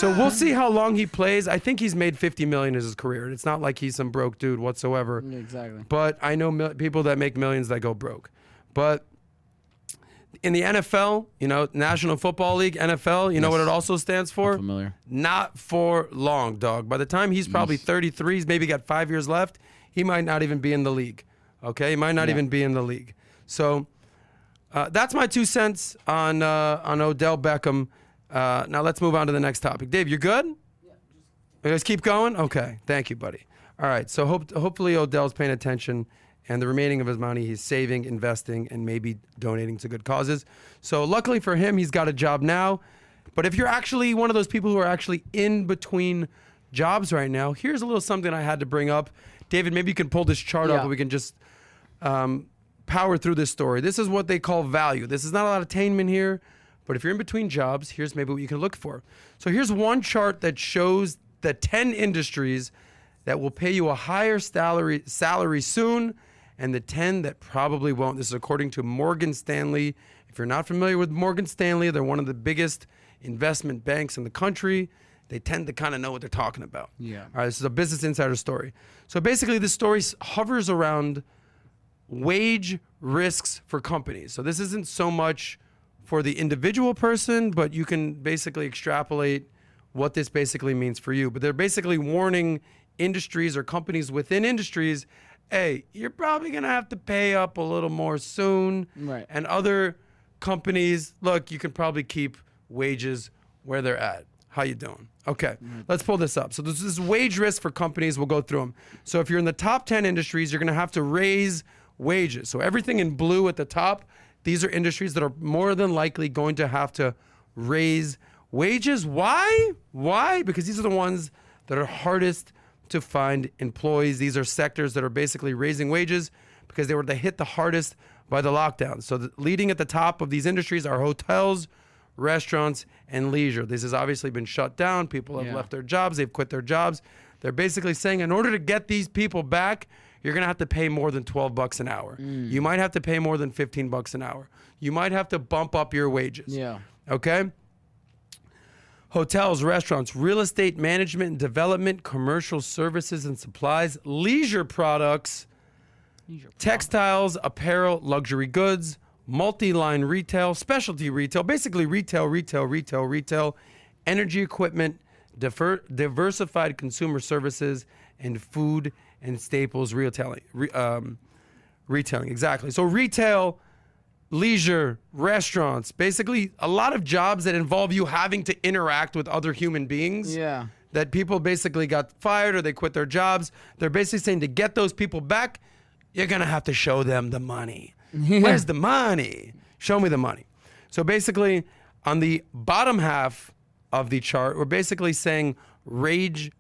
we'll see how long he plays. I think he's made $50 million in his career. It's not like he's some broke dude whatsoever. Exactly. But I know people that make millions that go broke. But in the NFL, National Football League, NFL, you know what it also stands for? I'm familiar. Not for long, dog. By the time he's probably 33, he's maybe got 5 years left, he might not even be in the league. Okay? He might not even be in the league. So that's my 2 cents on Odell Beckham. Now let's move on to the next topic. Dave, you good? Yeah. Let's keep going? Okay. Thank you, buddy. All right. So hopefully Odell's paying attention, and the remaining of his money he's saving, investing, and maybe donating to good causes. So luckily for him, he's got a job now. But if you're actually one of those people who are actually in between jobs right now, here's a little something I had to bring up. David, maybe you can pull this chart up and we can just power through this story. This is what they call value. This is not a lot of attainment here, but if you're in between jobs, here's maybe what you can look for. So here's one chart that shows the 10 industries that will pay you a higher salary soon, and the 10 that probably won't. This is according to Morgan Stanley. If you're not familiar with Morgan Stanley, they're one of the biggest investment banks in the country. They tend to kind of know what they're talking about. Yeah. All right, this is a Business Insider story. So basically, this story hovers around wage risks for companies. So this isn't so much for the individual person, but you can basically extrapolate what this basically means for you. But they're basically warning industries or companies within industries, hey, you're probably going to have to pay up a little more soon. Right. And other companies, look, you can probably keep wages where they're at. How you doing? Okay, let's pull this up. So this is wage risk for companies. We'll go through them. So if you're in the top 10 industries, you're going to have to raise wages. So everything in blue at the top, these are industries that are more than likely going to have to raise wages. Why? Because these are the ones that are hardest to find employees. These are sectors that are basically raising wages because they were hit the hardest by the lockdown. So leading at the top of these industries are hotels, restaurants, and leisure. This has obviously been shut down. People have left their jobs. They've quit their jobs. They're basically saying in order to get these people back, you're going to have to pay more than $12 an hour. You might have to pay more than $15 an hour. You might have to bump up your wages. Yeah. Okay? Hotels, restaurants, real estate management and development, commercial services and supplies, leisure products, textiles, apparel, luxury goods, multi-line retail, specialty retail, basically retail, energy equipment, diversified consumer services, and food and staples retailing. Retailing, exactly. So retail, leisure, restaurants, basically a lot of jobs that involve you having to interact with other human beings. Yeah. That people basically got fired or they quit their jobs. They're basically saying to get those people back, you're going to have to show them the money. Where's the money? Show me the money. So basically, on the bottom half of the chart, we're basically saying wage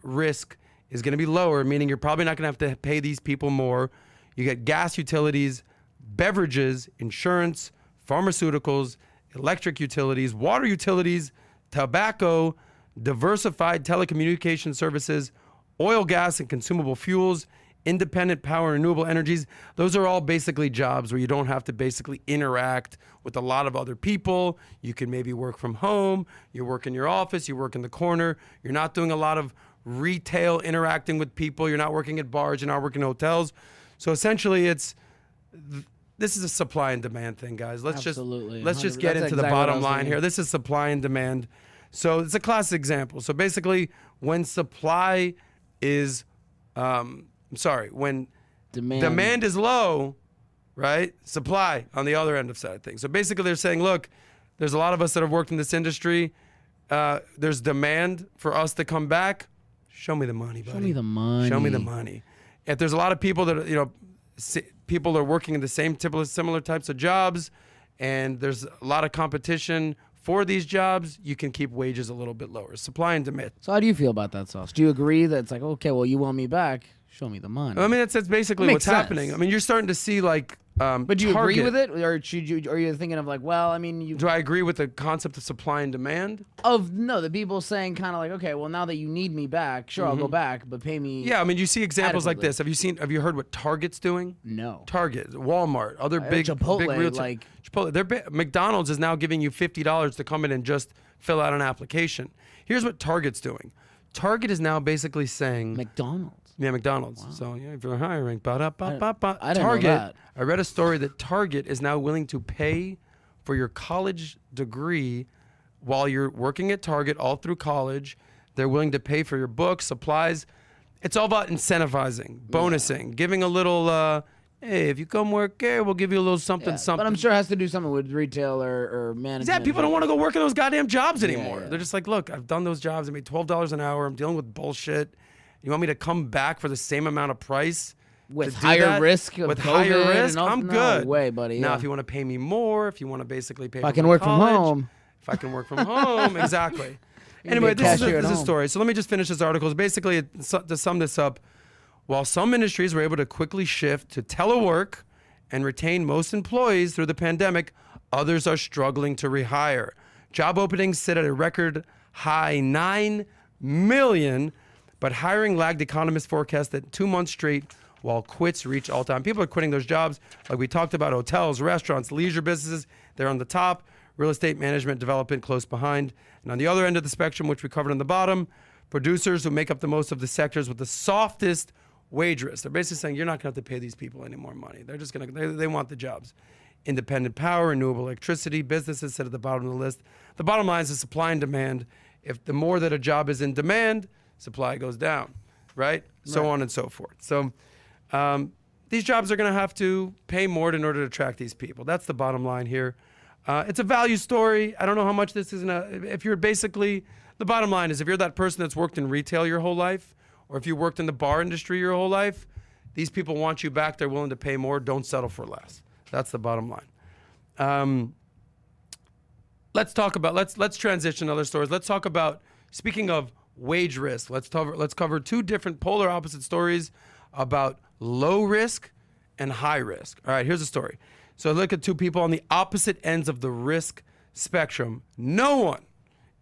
risk is going to be lower, meaning you're probably not going to have to pay these people more. You get gas utilities, beverages, insurance, pharmaceuticals, electric utilities, water utilities, tobacco, diversified telecommunication services, oil, gas, and consumable fuels, independent power and renewable energies. Those are all basically jobs where you don't have to basically interact with a lot of other people. You can maybe work from home, you work in your office, you work in the corner. You're not doing a lot of retail interacting with people. You're not working at bars, you're not working in hotels. So essentially this is a supply and demand thing, guys. Let's Absolutely. just get That's into the exactly what I bottom was line thinking. here. This is supply and demand. So it's a classic example. So basically when supply is when demand is low, right? Supply on the other end of side of things. So basically they're saying, look, there's a lot of us that have worked in this industry. There's demand for us to come back. Show me the money, buddy. Show me the money. Show me the money. If there's a lot of people that, people are working in the similar types of jobs, and there's a lot of competition for these jobs, you can keep wages a little bit lower. Supply and demand. So how do you feel about that, Sauce? Do you agree that it's like, okay, well, you want me back? Show me the money. I mean, that's basically Makes what's sense. happening. I mean, you're starting to see like But do you Target. agree with it, or are you thinking of like, well, I mean, Do I agree with the concept of supply and demand? the people saying kind of like, okay, well, now that you need me back, sure, I'll go back, but pay me. Yeah, I mean, you see examples like Adequately. this. Have you heard what Target's doing? No. Target, Walmart, other big Chipotle, big real like- Chipotle. McDonald's is now giving you $50 to come in and just fill out an application. Here's what Target's doing. Target is now basically saying McDonald's. Yeah, McDonald's. So yeah, if you're hiring, I didn't know Target. that. I read a story that Target is now willing to pay for your college degree while you're working at Target all through college. They're willing to pay for your books, supplies. It's all about incentivizing, bonusing, giving a little. Hey, if you come work here, we'll give you a little something, Yeah, something. but I'm sure it has to do something with retail or management. Yeah, people don't want to go work in those goddamn jobs anymore. yeah. They're just like, look, I've done those jobs. I made $12 an hour. I'm dealing with bullshit. You want me to come back for the same amount of price? with to do higher that? risk of With COVID higher risk, and all- I'm no good. way, buddy. Now, yeah. if you want to pay me more, if you want to basically pay If for I can my work from college, home. If I can work from home, exactly. can Anyway, be a this is cashier at a home. story. So let me just finish this article. It's basically, to sum this up, while some industries were able to quickly shift to telework and retain most employees through the pandemic, others are struggling to rehire. Job openings sit at a record high 9 million, but hiring lagged. Economists forecast that 2 months straight, while quits reach all-time. People are quitting those jobs, like we talked about, hotels, restaurants, leisure businesses. They're on the top. Real estate management, development close behind. And on the other end of the spectrum, which we covered on the bottom, producers who make up the most of the sectors with the softest wage risk. They're basically saying you're not going to have to pay these people any more money. They're just going to, they want the jobs. Independent power, renewable electricity, businesses sit at the bottom of the list. The bottom line is the supply and demand. If the more that a job is in demand, supply goes down, right? So on and so forth. So these jobs are going to have to pay more in order to attract these people. That's the bottom line here. It's a value story. I don't know how much this is if you're basically, the bottom line is if you're that person that's worked in retail your whole life, or if you worked in the bar industry your whole life, these people want you back. They're willing to pay more. Don't settle for less. That's the bottom line. Let's transition to other stories. Let's talk about, speaking of wage risk, let's cover two different polar opposite stories about low risk and high risk. All right, here's a story. So look at two people on the opposite ends of the risk spectrum. No one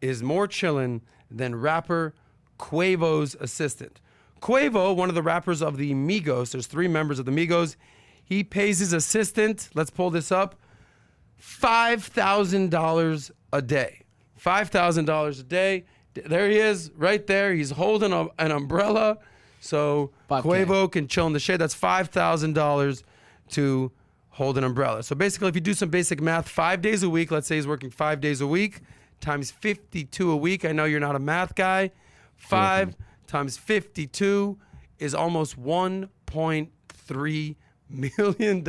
is more chillin' than rapper Quavo's assistant. Quavo, one of the rappers of the Migos, there's 3 members of the Migos, he pays his assistant, let's pull this up, $5,000 a day. $5,000 a day. There he is, right there. He's holding an umbrella, so 5K. Quavo can chill in the shade. That's $5,000 to hold an umbrella. So basically, if you do some basic math, 5 days a week, let's say he's working 5 days a week, times 52 a week. I know you're not a math guy. 5 times 52 is almost $1.3 million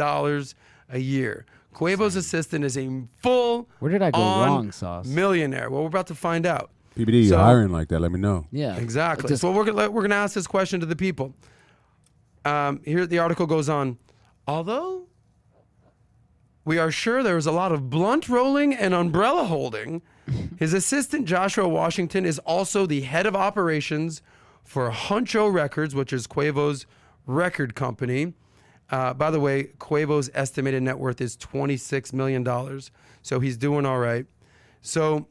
a year. Quavo's assistant is a full Where did I go wrong, Sauce? millionaire. Well, we're about to find out. PBD, So- you're hiring like that. Let me know. Yeah. Exactly. Just- So we're gonna ask this question to the people. Here the article goes on. Although we are sure there was a lot of blunt rolling and umbrella holding, his assistant Joshua Washington is also the head of operations for Huncho Records, which is Quavo's record company. By the way, Quavo's estimated net worth is $26 million. So he's doing all right. So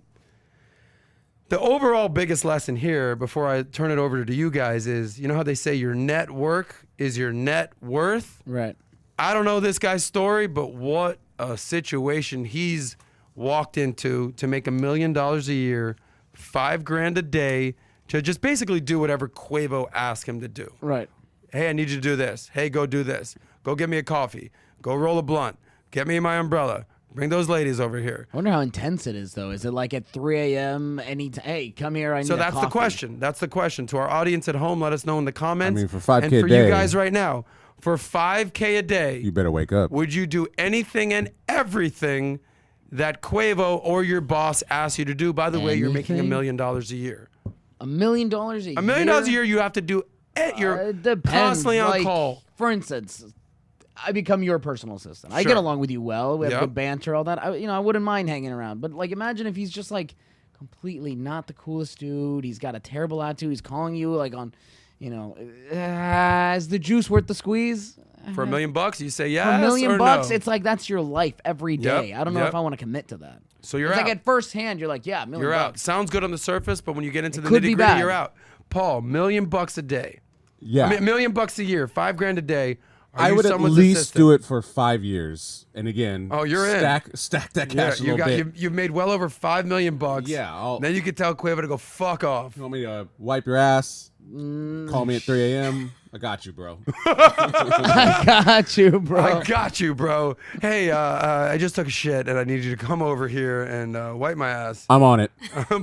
the overall biggest lesson here, before I turn it over to you guys, is you know how they say your network is your net worth? Right. I don't know this guy's story, but what a situation he's walked into to make $1 million a year, $5,000 a day, to just basically do whatever Quavo asked him to do. Right. Hey, I need you to do this. Hey, go do this. Go get me a coffee. Go roll a blunt. Get me my umbrella. Bring those ladies over here. I wonder how intense it is, though. Is it like at 3 a.m. Hey, come here. I need So a that's the coffee. question. That's the question. To our audience at home, let us know in the comments. I mean, for $5K and a for day, you guys right now, for $5K a day, You better wake up. would you do anything and everything that Quavo or your boss asks you to do? By the way, you're making $1 Anything? million a year. $1 million a year? $1 million a year, you have to do it. You're It depends. constantly on Like, call. For instance, I become your personal assistant. I Sure. get along with you well. We have Yep. good banter, all that. I wouldn't mind hanging around. But like, imagine if he's just like completely not the coolest dude. He's got a terrible attitude. He's calling you like on, is the juice worth the squeeze? For $1 million, you say yes For $1 million, or no. it's like that's your life every day. Yep, I don't know yep. if I want to commit to that. So you're It's out. like at first hand, you're like, yeah, $1 million. You're out. Sounds good on the surface, but when you get into the could be nitty gritty, bad. you're out. Paul, $1 million a day. Yeah. I mean, $1 million a year, $5,000 a day. Are I you would at someone's least assistant? do it for 5 years. And again, Oh, you're in. stack that Yeah, cash a little bit. you've made well over $5 million. Yeah, Then you could tell Quavo to go fuck off. You want me to wipe your ass? Call me at 3 a.m. I got you, bro. I got you, bro. I got you, bro. Hey, I just took a shit and I need you to come over here and wipe my ass. I'm on it.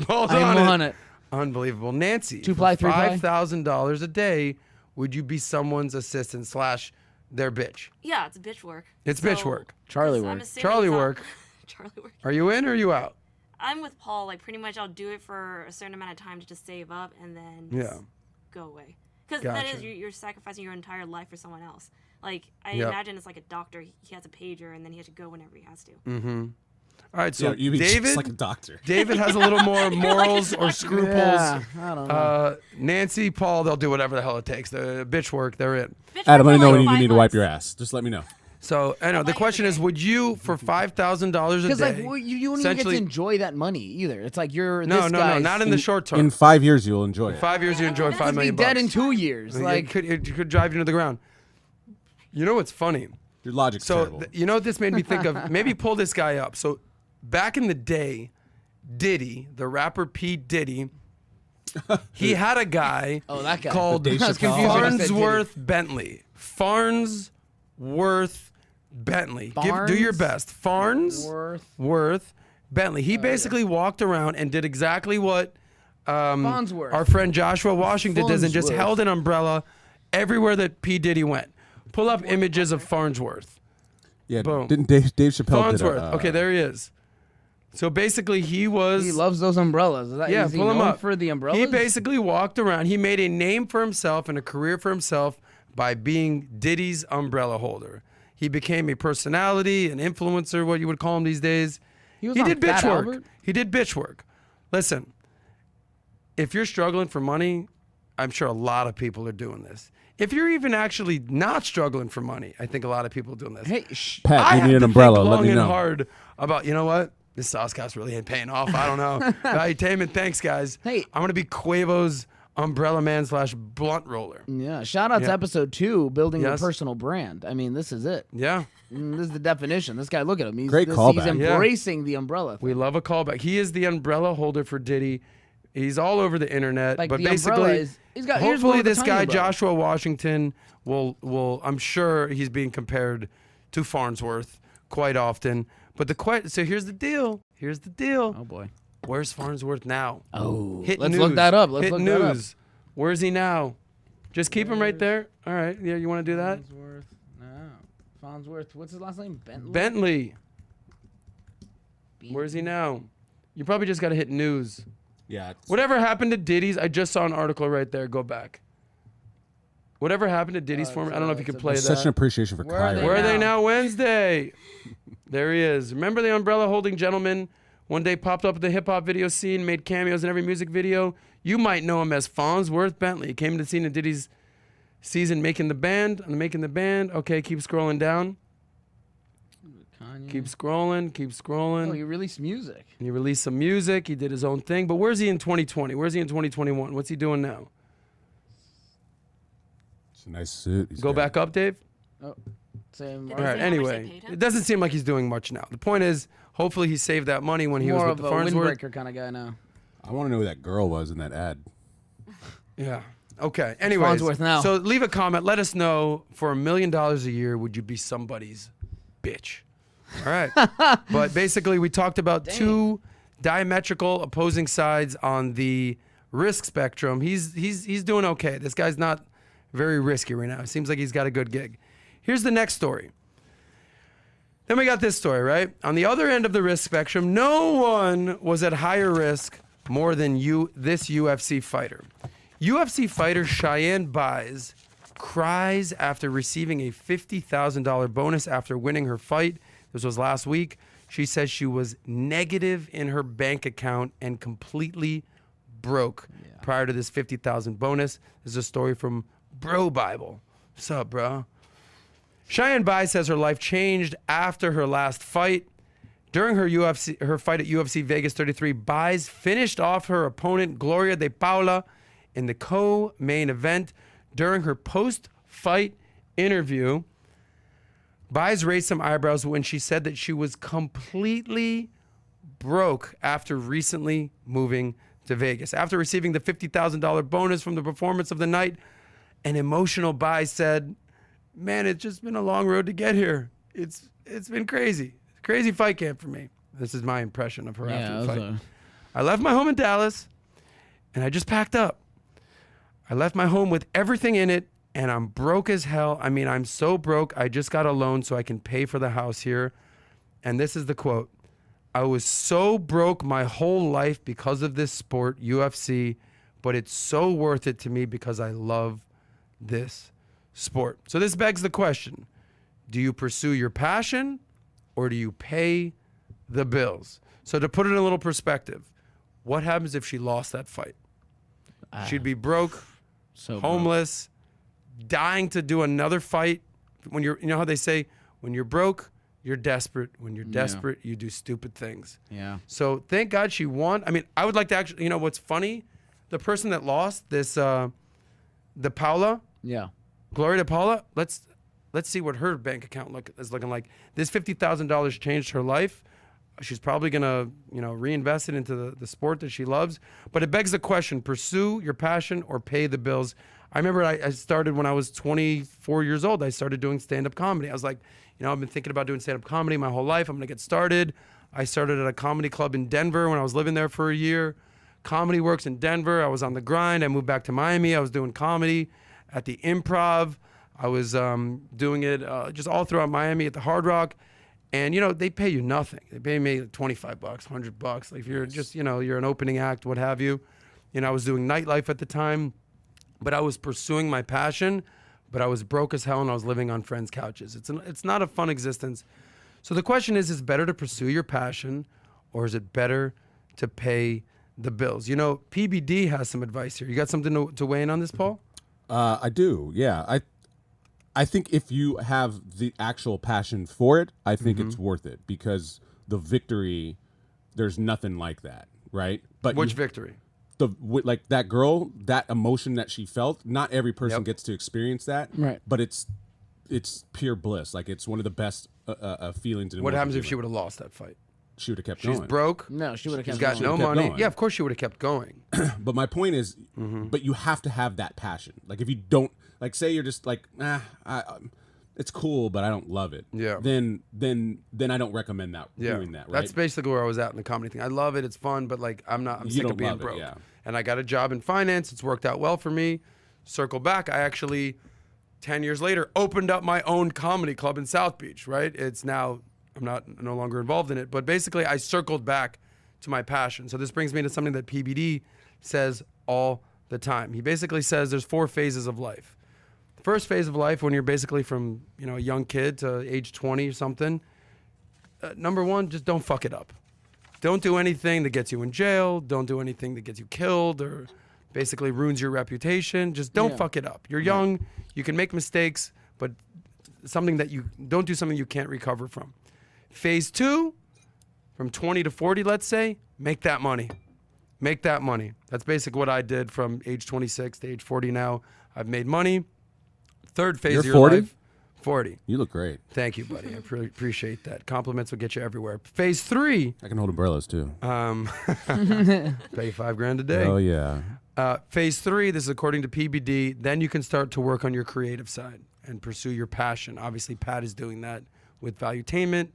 Paul's I'm on it. Unbelievable. Nancy, Two ply, three ply? $5,000 a day, would you be someone's assistant / their bitch? Yeah, it's bitch work. It's bitch work. Charlie 'cause I'm work. a savings Charlie op- work. Charlie work. Are you in or are you out? I'm with Paul. Like pretty much, I'll do it for a certain amount of time to just save up and then Yeah. just go away. Because that Gotcha. is you're sacrificing your entire life for someone else. Like I Yep. imagine it's like a doctor. He has a pager and then he has to go whenever he has to. All right, so So you be David, just like a doctor. David has a little more morals or scruples. Yeah, I don't know. Nancy, Paul, they'll do whatever the hell it takes. The bitch work, they're in. Bitch Adam, work let me for, know like, when you 5 need to wipe months. your ass. Just let me know. So I know the Like question every is, day. would you for $5,000 a Because day? like you don't even get to essentially- enjoy that money either. It's like you're no, this no, guy's not in the short term. In 5 years, you'll enjoy it. 5 years, you enjoy could $5 be million. dead in 2 years. Like it could drive you into the ground. You know what's funny? Your logic's So terrible. you know what this made me think of? Maybe pull this guy up. So back in the day, Diddy, the rapper P. Diddy, he had a guy oh, that guy called Dave I was Chappelle. confused when I said Diddy. Farnsworth Bentley. Farnsworth Bentley. Do your Farns? best. Worth. Worth Bentley. He basically walked around and did exactly what Farnsworth. our friend Joshua Washington does and just Farnsworth. held an umbrella everywhere that P. Diddy went. Pull up images of Farnsworth. Yeah, boom. didn't Dave Chappelle did Farnsworth. a, Okay, there he is. So basically, he was. He loves those umbrellas. Is that, Yeah, is he pull him known up. for the umbrellas? He basically walked around. He made a name for himself and a career for himself by being Diddy's umbrella holder. He became a personality, an influencer, what you would call him these days. was He on did bitch Fat work. Albert? He did bitch work. Listen, if you're struggling for money, I'm sure a lot of people are doing this. If you're even actually not struggling for money, I think a lot of people are doing this. Hey, Pat, I you have need an to umbrella. think Let long me and know. hard about, you know what? This SOSCAST really ain't paying off. I don't know. Valuetainment, thanks, guys. Hey. I'm going to be Quavo's umbrella man / blunt roller. yeah, shout out to Yeah. episode 2, building Yes. your personal brand. I mean, this is it. Yeah. This is the definition. This guy, look at him. He's, Great he's callback. Yeah. embracing the umbrella. We love a callback. He is the umbrella holder for Diddy. He's all over the internet. Like, but the umbrella basically, is- he's got- here's one hopefully with the this tiny guy, umbrella. Joshua Washington, will I'm sure he's being compared to Farnsworth quite often. But so here's the deal. Here's the deal. Oh boy. Where's Farnsworth now? Oh, Hit let's news. look that up. Let's Hit look news. that up. Where's he now? Just keep him right there. All right. Yeah, you want to do that? Farnsworth. What's his last name? Bentley. Where's he now? You probably just got to hit news. Yeah. Whatever happened to Diddy's? I just saw an article right there. Go back. Whatever happened to Diddy's former? I don't know if you can play that. Such an appreciation for Where are Kyrie. Where are they now? now? Wednesday. There he is. Remember the umbrella-holding gentleman? One day popped up at the hip-hop video scene, made cameos in every music video. You might know him as Farnsworth Bentley. He came to the scene in Diddy's season Making the Band. Okay, keep scrolling down. Kanye. Keep scrolling. Oh, he released music. He released some music. He did his own thing. But where's he in 2020? Where's he in 2021? What's he doing now? It's a nice suit. Go back up, Dave. Oh, same. Did All they right. say how much they Anyway, paid him? it doesn't seem like he's doing much now. The point is, hopefully, he saved that money when he was More with of the a Farnsworth. windbreaker kind of guy now. I want to know who that girl was in that ad. Yeah. Okay. Anyways, Farnsworth now. so leave a comment. Let us know. For $1 million a year, would you be somebody's bitch? All right. But basically, we talked about two diametrical opposing sides on the risk spectrum. He's doing okay. This guy's not very risky right now. It seems like he's got a good gig. Here's the next story. Then we got this story, right? On the other end of the risk spectrum, no one was at higher risk more than this UFC fighter. UFC fighter Cheyenne Buys cries after receiving a $50,000 bonus after winning her fight. This was last week. She says she was negative in her bank account and completely broke prior to this $50,000 bonus. This is a story from Bro Bible. What's up, bro? Cheyenne Buys says her life changed after her last fight. During her fight at UFC Vegas 33, Buys finished off her opponent Gloria De Paula in the co-main event. During her post-fight interview, Buys raised some eyebrows when she said that she was completely broke after recently moving to Vegas. After receiving the $50,000 bonus from the performance of the night, an emotional Buys said, "Man, it's just been a long road to get here. It's been crazy. Crazy fight camp for me." This is my impression of her after the fight. I left my home in Dallas, and I just packed up. I left my home with everything in it, and I'm broke as hell. I mean, I'm so broke, I just got a loan so I can pay for the house here. And this is the quote. "I was so broke my whole life because of this sport, UFC, but it's so worth it to me because I love this sport." So this begs the question, do you pursue your passion or do you pay the bills? So to put it in a little perspective, what happens if she lost that fight? She'd be broke, homeless, dying to do another fight. When you know how they say, when you're broke, you're desperate. When you're desperate, you do stupid things. Yeah. So thank God she won. I mean, I would like to actually, you know what's funny? The person that lost this, the Paula, Yeah. Gloria De Paula, let's see what her bank account is looking like. This $50,000 changed her life. She's probably gonna, reinvest it into the sport that she loves. But it begs the question: pursue your passion or pay the bills. I remember I started when I was 24 years old. I started doing stand-up comedy. I was like, I've been thinking about doing stand-up comedy my whole life. I'm gonna get started. I started at a comedy club in Denver when I was living there for a year. Comedy Works in Denver. I was on the grind. I moved back to Miami. I was doing comedy at the Improv. I was doing it just all throughout Miami at the Hard Rock. And, they pay you nothing. They pay me $25, $100. Like if you're just, you're an opening act, what have you. I was doing nightlife at the time, but I was pursuing my passion, but I was broke as hell and I was living on friends' couches. It's not a fun existence. So the question is it better to pursue your passion or is it better to pay the bills? PBD has some advice here. You got something to weigh in on this, Paul? I do, yeah. I think if you have the actual passion for it, I think it's worth it because the victory, there's nothing like that, right? But Which victory? Like that girl, that emotion that she felt, not every person gets to experience that, Right. but it's pure bliss. Like it's one of the best feelings. What happens if she would have lost that fight? She would have kept She's going. broke. No, she would have She's kept got going. no Should've kept money. going. Yeah, of course she would have kept going. But my point is, but you have to have that passion. Like if you don't, like say you're just like, it's cool, but I don't love it. Yeah. Then I don't recommend that doing that. Right. That's basically where I was at in the comedy thing. I love it. It's fun, but like I'm sick don't of being love it, broke. yeah. And I got a job in finance. It's worked out well for me. Circle back. I actually 10 years later opened up my own comedy club in South Beach, right? It's now I'm no longer involved in it, but basically I circled back to my passion. So this brings me to something that PBD says all the time. He basically says there's 4 phases of life. First phase of life, when you're basically from a young kid to age 20 or something, number 1, just don't fuck it up. Don't do anything that gets you in jail. Don't do anything that gets you killed or basically ruins your reputation. Just don't fuck it up. You're young. You can make mistakes, but don't do something you can't recover from. Phase 2, from 20 to 40, let's say, make that money. Make that money. That's basically what I did from age 26 to age 40 now. I've made money. Third phase You're of your 40? life. 40. You look great. Thank you, buddy. I appreciate that. Compliments will get you everywhere. Phase 3. I can hold umbrellas too. Pay $5,000 a day. Oh yeah. Phase 3, this is according to PBD, then you can start to work on your creative side and pursue your passion. Obviously, Pat is doing that with Valuetainment.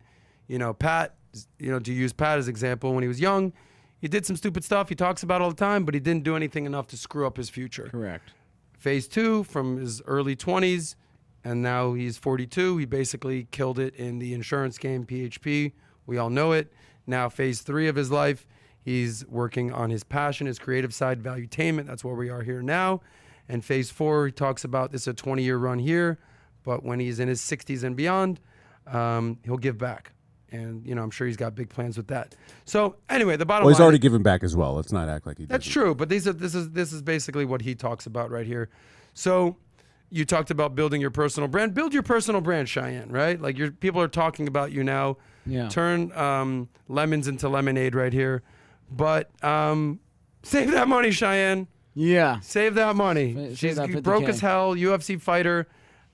Pat, to use Pat as example, when he was young, he did some stupid stuff he talks about all the time, but he didn't do anything enough to screw up his future. Correct. Phase 2, from his early 20s, and now he's 42. He basically killed it in the insurance game, PHP. We all know it. Now, phase 3 of his life, he's working on his passion, his creative side, Valuetainment. That's where we are here now. And phase 4, he talks about this is a 20-year run here, but when he's in his 60s and beyond, he'll give back. And, I'm sure he's got big plans with that. So, anyway, the bottom line... Well, he's already given back as well. Let's not act like he That's doesn't. true, but this is basically what he talks about right here. So, you talked about building your personal brand. Build your personal brand, Cheyenne, right? Like, people are talking about you now. Yeah. Turn lemons into lemonade right here. But save that money, Cheyenne. Yeah. Save that money. Save She's that 50K. broke as hell, UFC fighter.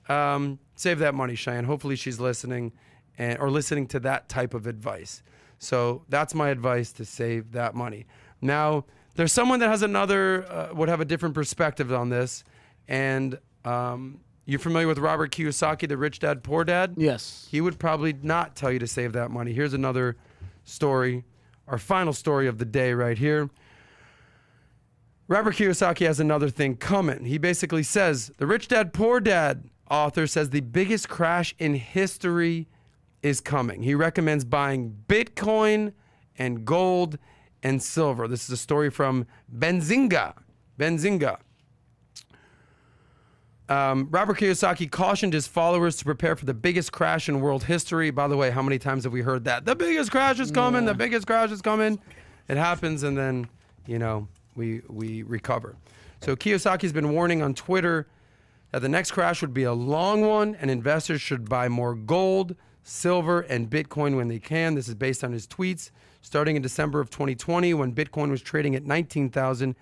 Save that money, Cheyenne. Hopefully she's listening or listening to that type of advice. So that's my advice, to save that money. Now, there's someone that has would have a different perspective on this. And you're familiar with Robert Kiyosaki, the Rich Dad, Poor Dad? Yes. He would probably not tell you to save that money. Here's another story, our final story of the day right here. Robert Kiyosaki has another thing coming. He basically says, the Rich Dad, Poor Dad author says the biggest crash in history is coming. He recommends buying Bitcoin and gold and silver. This is a story from Benzinga. Robert Kiyosaki cautioned his followers to prepare for the biggest crash in world history. By the way, how many times have we heard that? The biggest crash is coming. The biggest crash is coming. It happens, and then, we recover. So Kiyosaki's been warning on Twitter that the next crash would be a long one, and investors should buy more gold, silver, and Bitcoin when they can. This is based on his tweets. Starting in December of 2020, when Bitcoin was trading at 19,000,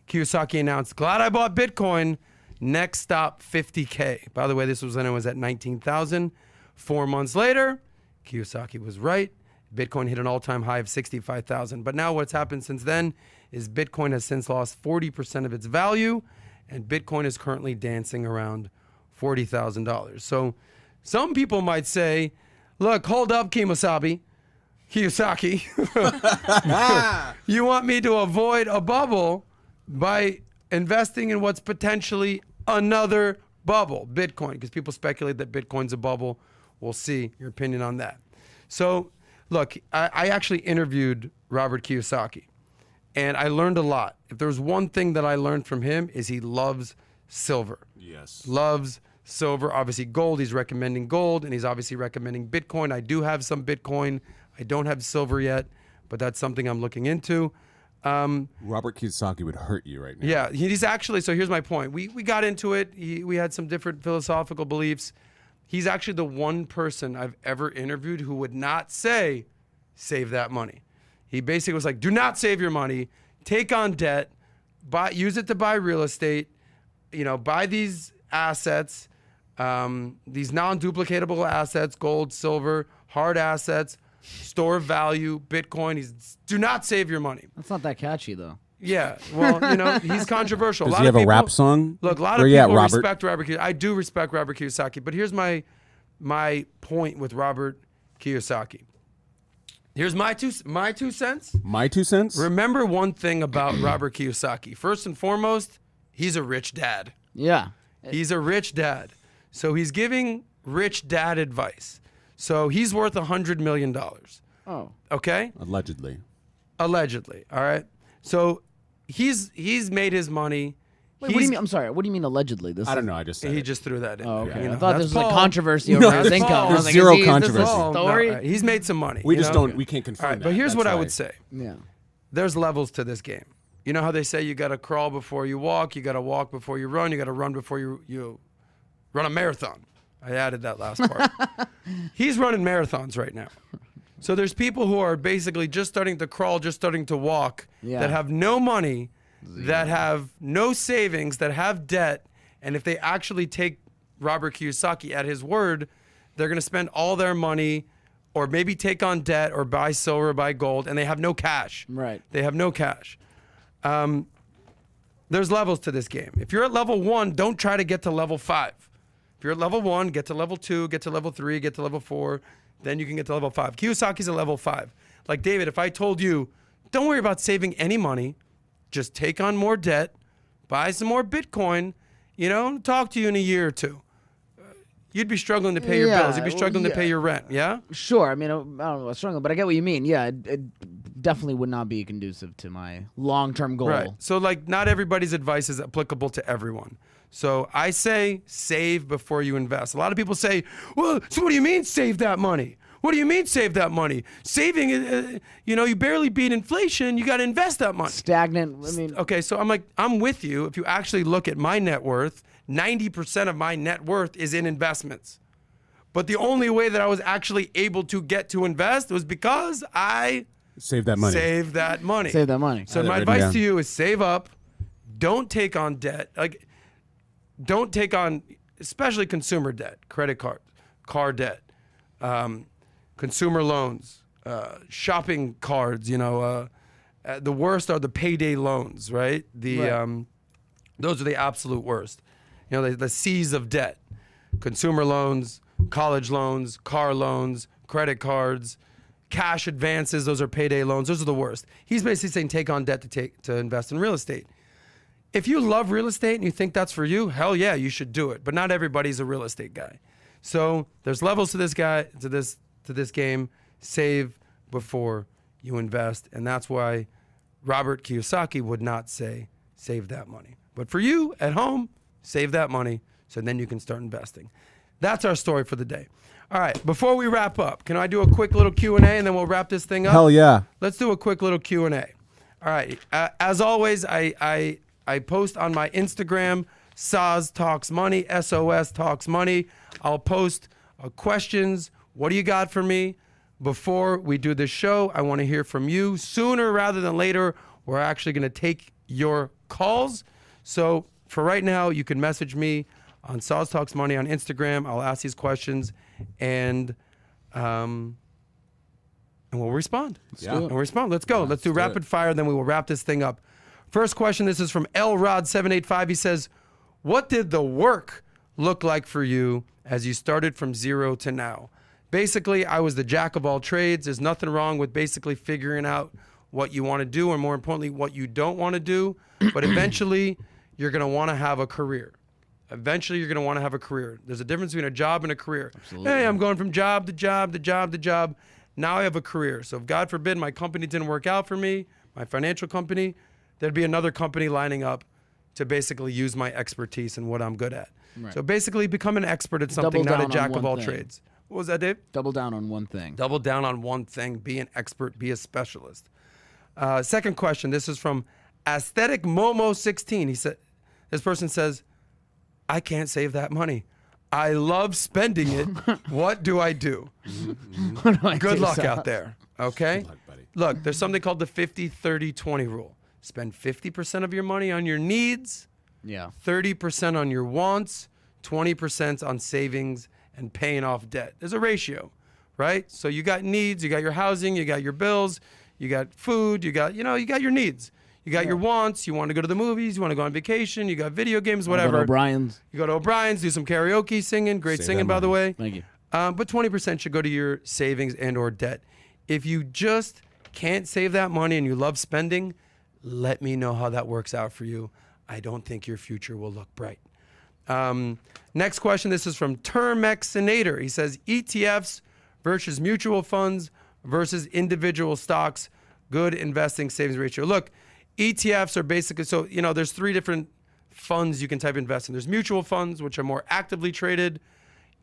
Kiyosaki announced, "Glad I bought Bitcoin. Next stop, 50K." By the way, this was when it was at 19,000. 4 months later, Kiyosaki was right. Bitcoin hit an all-time high of 65,000. But now what's happened since then is Bitcoin has since lost 40% of its value, and Bitcoin is currently dancing around $40,000. So some people might say, look, hold up, Kiyosaki. You want me to avoid a bubble by investing in what's potentially another bubble, Bitcoin, because people speculate that Bitcoin's a bubble. We'll see your opinion on that. So, look, I actually interviewed Robert Kiyosaki, and I learned a lot. If there's one thing that I learned from him is he loves silver. Yes. Loves silver. Obviously, gold. He's recommending gold, and he's obviously recommending Bitcoin. I do have some Bitcoin. I don't have silver yet, but that's something I'm looking into. Robert Kiyosaki would hurt you right now. Yeah, he's actually, so here's my point. We got into it. We had some different philosophical beliefs. He's actually the one person I've ever interviewed who would not say, save that money. He basically was like, do not save your money. Take on debt. Use it to buy real estate. Buy these assets, these non-duplicatable assets, gold, silver, hard assets, store value, Bitcoin. Do not save your money. That's not that catchy, though. Yeah, well, he's controversial. Does he have a rap song? Look, a lot Where of you at, people Robert? respect Robert Kiyosaki. I do respect Robert Kiyosaki, but here's my my point with Robert Kiyosaki. Here's my two cents. My 2 cents. Remember one thing about Robert Kiyosaki. First and foremost, he's a rich dad. Yeah. He's a rich dad. So he's giving rich dad advice. So he's worth $100 million. Oh. Okay? Allegedly. Allegedly. All right. So he's made his money. Wait, what do you mean? I'm sorry. What do you mean allegedly? This I don't know. I just said He it. just threw that in. Oh, there, okay. you know. I thought That's this was like Paul. controversy over No, his that's income. Paul. I was There's like, zero is this a controversy. No, story? he's made some money. We you just know? don't. We can't confirm All right, that. but here's That's what I why. would say. Yeah. There's levels to this game. You know how they say you got to crawl before you walk, you got to walk before you run, you got to run before you run a marathon. I added that last part. He's running marathons right now. So there's people who are basically just starting to crawl, just starting to walk, Yeah. that have no money, that have no savings, that have debt, and if they actually take Robert Kiyosaki at his word, they're going to spend all their money or maybe take on debt or buy silver, buy gold, and they have no cash. Right. They have no cash. There's levels to this game. If you're at level 1, don't try to get to level 5. If you're at level 1, get to level 2, get to level 3, get to level 4, then you can get to level 5. Kiyosaki's at level 5. Like David, if I told you, don't worry about saving any money, just take on more debt, buy some more Bitcoin, talk to you in a year or two. You'd be struggling to pay your Yeah, bills. You'd be well, struggling to pay yeah. your rent, yeah? Sure. I mean, I don't know about struggling, but I get what you mean. Yeah, it definitely would not be conducive to my long-term goal. Right. So, not everybody's advice is applicable to everyone. So I say save before you invest. A lot of people say, well, so what do you mean save that money? What do you mean save that money? Saving, you barely beat inflation. You got to invest that money. Stagnant. I mean, Okay, so I'm with you. If you actually look at my net worth, 90% of my net worth is in investments. But the only way that I was actually able to get to invest was because I Save that money. saved that money. save that money. So Had it my written advice down. to you is save up. Don't take on debt. Don't take on, especially consumer debt, credit card, car debt, consumer loans, shopping cards. The worst are the payday loans, right? Right. Those are the absolute worst. The C's of debt: consumer loans, college loans, car loans, credit cards, cash advances. Those are payday loans. Those are the worst. He's basically saying take on debt to invest in real estate. If you love real estate and you think that's for you, hell yeah, you should do it. But not everybody's a real estate guy. So there's levels to this game. Save before you invest, and that's why Robert Kiyosaki would not say save that money. But for you at home, save that money so then you can start investing. That's our story for the day. All right, before we wrap up, can I do a quick little Q&A and then we'll wrap this thing up? Hell yeah. Let's do a quick little Q&A. All right. As always, I post on my Instagram, SOS Talks Money, SOS Talks Money. I'll post questions. What do you got for me? Before we do this show, I want to hear from you. Sooner rather than later, we're actually going to take your calls. So for right now, you can message me on SOS Talks Money on Instagram. I'll ask these questions and we'll respond. Yeah. And we'll respond. Let's go. Let's do let's do rapid it. fire, then we will wrap this thing up. First question, this is from LRod785. He says, what did the work look like for you as you started from zero to now? Basically, I was the jack of all trades. There's nothing wrong with basically figuring out what you want to do, or more importantly, what you don't want to do. But eventually, you're going to want to have a career. Eventually, you're going to want to have a career. There's a difference between a job and a career. Absolutely. Hey, I'm going from job to job to job to job. Now I have a career. So if God forbid my company didn't work out for me, my financial company, there'd be another company lining up to basically use my expertise and what I'm good at. Right. So basically become an expert at something, Double not a down on jack of one all thing. trades. What was that, Dave? Double down on one thing. Double down on one thing. Be an expert. Be a specialist. Second question. This is from Aesthetic Momo 16. He said, this person says, I can't save that money. I love spending it. What do I do? What do I Good do, luck Sal? out there. Okay? luck, buddy. Look, there's something called the 50-30-20 rule. Spend 50% of your money on your needs, Yeah. 30% on your wants, 20% on savings and paying off debt. There's a ratio, right? So you got needs, you got your housing, you got your bills, you got food, you got your needs. You got your wants, you want to go to the movies, you want to go on vacation, you got video games, Go to whatever. O'Brien's. You go to O'Brien's, do some karaoke singing, great Save singing that by the money. way. Thank you. But 20% should go to your savings and or debt. If you just can't save that money and you love spending, let me know how that works out for you. I don't think your future will look bright. Next question. This is from Termexinator. He says ETFs versus mutual funds versus individual stocks. Good investing savings ratio. Look, ETFs are basically, so, there's 3 different funds you can type invest in. There's mutual funds, which are more actively traded,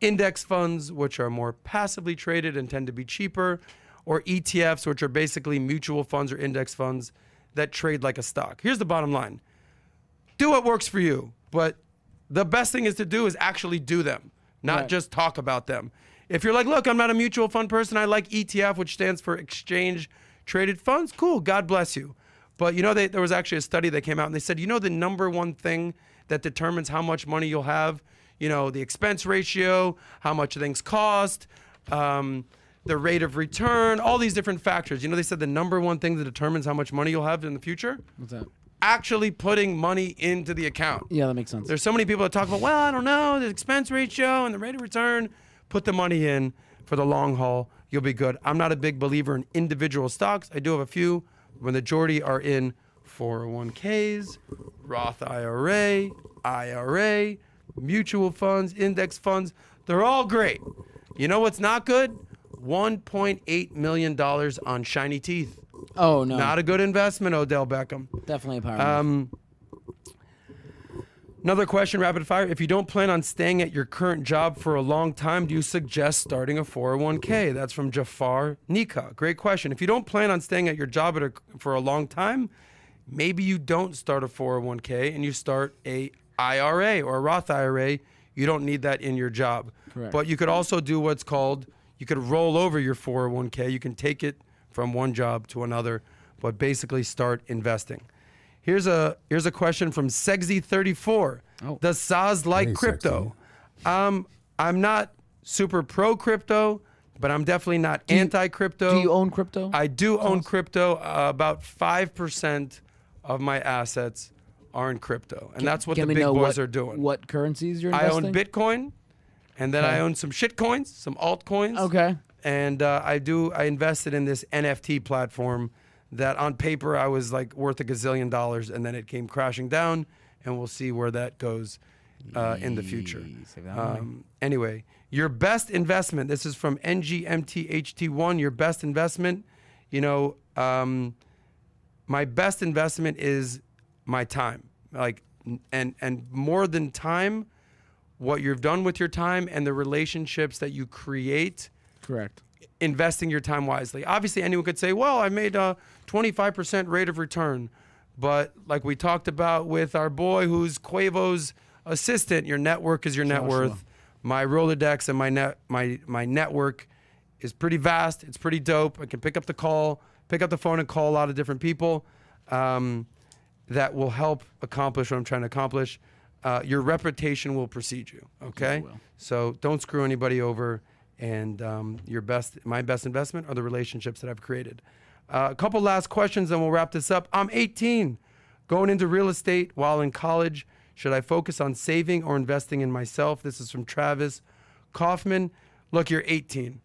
index funds, which are more passively traded and tend to be cheaper, or ETFs, which are basically mutual funds or index funds that trade like a stock. Here's the bottom line. Do what works for you, but the best thing is to do is actually do them, not just talk about them. If you're like, look, I'm not a mutual fund person, I like ETF, which stands for exchange traded funds, cool, God bless you. But there was actually a study that came out and they said, the number one thing that determines how much money you'll have, the expense ratio, how much things cost, the rate of return, all these different factors. They said the number one thing that determines how much money you'll have in the future? What's that? Actually putting money into the account. Yeah, that makes sense. There's so many people that talk about, well, I don't know, the expense ratio and the rate of return. Put the money in for the long haul. You'll be good. I'm not a big believer in individual stocks. I do have a few. The majority are in 401ks, Roth IRA, mutual funds, index funds. They're all great. You know what's not good? $1.8 million on shiny teeth. Oh, no. Not a good investment, Odell Beckham. Definitely a power move. Another question, rapid fire. If you don't plan on staying at your current job for a long time, do you suggest starting a 401k? That's from Jafar Nika. Great question. If you don't plan on staying at your job for a long time, maybe you don't start a 401k and you start a IRA or a Roth IRA. You don't need that in your job. Correct. But you could also do what's called, you could roll over your 401k. You can take it from one job to another, but basically start investing. Here's a question from Segsy34. Oh. Does Saz like Hey, crypto? I'm not super pro crypto, but I'm definitely not anti-crypto. Do you own crypto? I do own crypto. About 5% of my assets are in crypto, and that's what the big boys are doing. What currencies you're I investing? own Bitcoin, and then I own some shit coins, some altcoins. Okay. And I invested in this NFT platform that on paper I was like worth $1 gazillion, and then it came crashing down, and we'll see where that goes in the future. Save that money. Anyway, your best investment, this is from NGMTHT1, your best investment, my best investment is my time. And more than time, what you've done with your time and the relationships that you create. Correct. Investing your time wisely. Obviously, anyone could say, well, I made a 25% rate of return. But like we talked about with our boy who's Quavo's assistant, your network is your net worth. My Rolodex and my network is pretty vast. It's pretty dope. I can pick up the phone and call a lot of different people that will help accomplish what I'm trying to accomplish. Your reputation will precede you, okay? It will. So don't screw anybody over. And my best investment are the relationships that I've created. A couple last questions, and we'll wrap this up. I'm 18, going into real estate while in college. Should I focus on saving or investing in myself? This is from Travis Kaufman. Look, you're 18.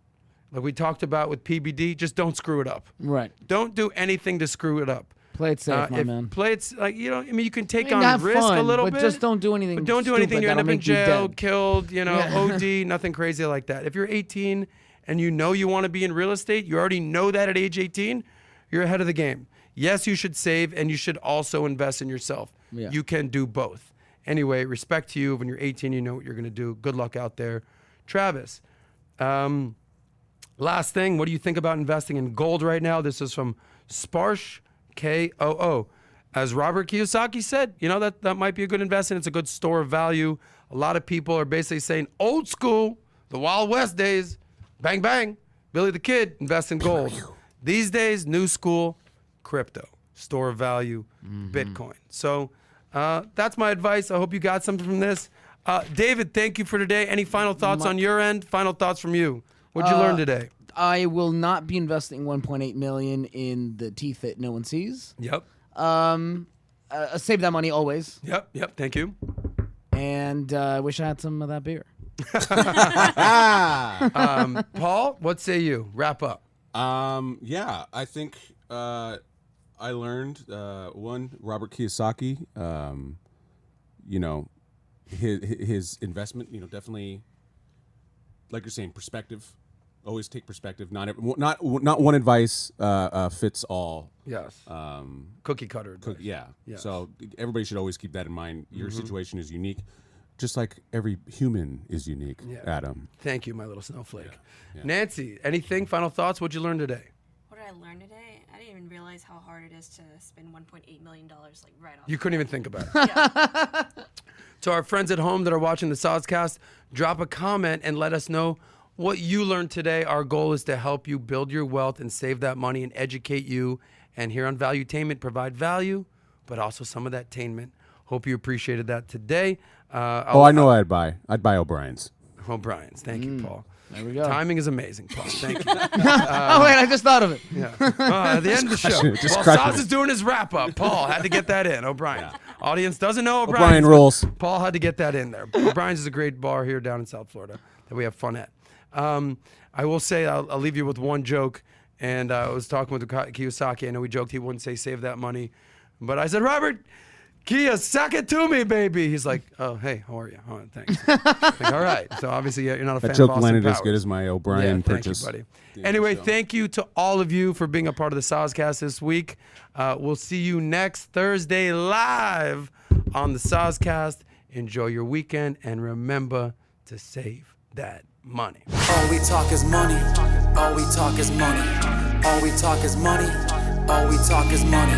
Like we talked about with PBD, just don't screw it up. Right. Don't do anything to screw it up. Play it safe, my man. Play it you can take on have risk fun, a little but bit. just don't do anything. But don't do stupid anything. You end that'll up in make you jail, dead. killed, Yeah. OD, nothing crazy like that. If you're 18 and you know you want to be in real estate, you already know that at age 18, you're ahead of the game. Yes, you should save, and you should also invest in yourself. Yeah. You can do both. Anyway, respect to you. When you're 18, you know what you're going to do. Good luck out there. Travis, last thing, what do you think about investing in gold right now? This is from Sparsh KOO. As Robert Kiyosaki said, that might be a good investment. It's a good store of value. A lot of people are basically saying old school, the Wild West days, bang, bang, Billy the Kid, invest in gold. These days, new school, crypto, store of value, Bitcoin. So that's my advice. I hope you got something from this. David, thank you for today. Any final thoughts on your end? Final thoughts from you. What'd you learn today? I will not be investing $1.8 million in the teeth that no one sees. Yep. Save that money always. Yep. Thank you. And I wish I had some of that beer. Paul, what say you? Wrap up. Yeah, I think I learned one, Robert Kiyosaki. You know, his investment. You know, definitely, like you're saying, perspective. Always take perspective. Not one advice fits all. Yes. Cookie cutter advice. Yeah. Yes. So everybody should always keep that in mind. Your situation is unique, just like every human is unique. Yeah. Adam. Thank you, my little snowflake. Yeah. Nancy, anything? Final thoughts? What'd you learn today? What did I learn today? I didn't even realize how hard it is to spend $1.8 million like right off. You couldn't even think about it. Yeah. To our friends at home that are watching the SOSCAST, drop a comment and let us know what you learned today. Our goal is to help you build your wealth and save that money and educate you. And here on Valuetainment, provide value, but also some of that tainment. Hope you appreciated that today. I know I'd buy O'Brien's. O'Brien's. Thank you, Paul. There we go. Timing is amazing, Paul. Thank you. Oh wait, I just thought of it. Yeah. At the end of the show, Just while crushing Saz it. is doing his wrap up, Paul had to get that in. O'Brien. Audience doesn't know O'Brien O'Brien's, but rules. Paul had to get that in there. O'Brien's is a great bar here down in South Florida that we have fun at. I will say, I'll leave you with one joke. And I was talking with Kiyosaki. I know we joked he wouldn't say save that money. But I said, Robert, Kiyosaki it to me, baby. He's like, oh, hey, how are you? Oh, thanks. Like, all right. So obviously you're not a fan That joke of Austin landed Powers. as good as my O'Brien purchase. Thank you, buddy. Yeah, Anyway, so. thank you to all of you for being a part of the SOSCAST this week. We'll see you next Thursday live on the SOSCAST. Enjoy your weekend and remember to save that money. All we talk is money. All we talk is money. All we talk is money. All we talk is money.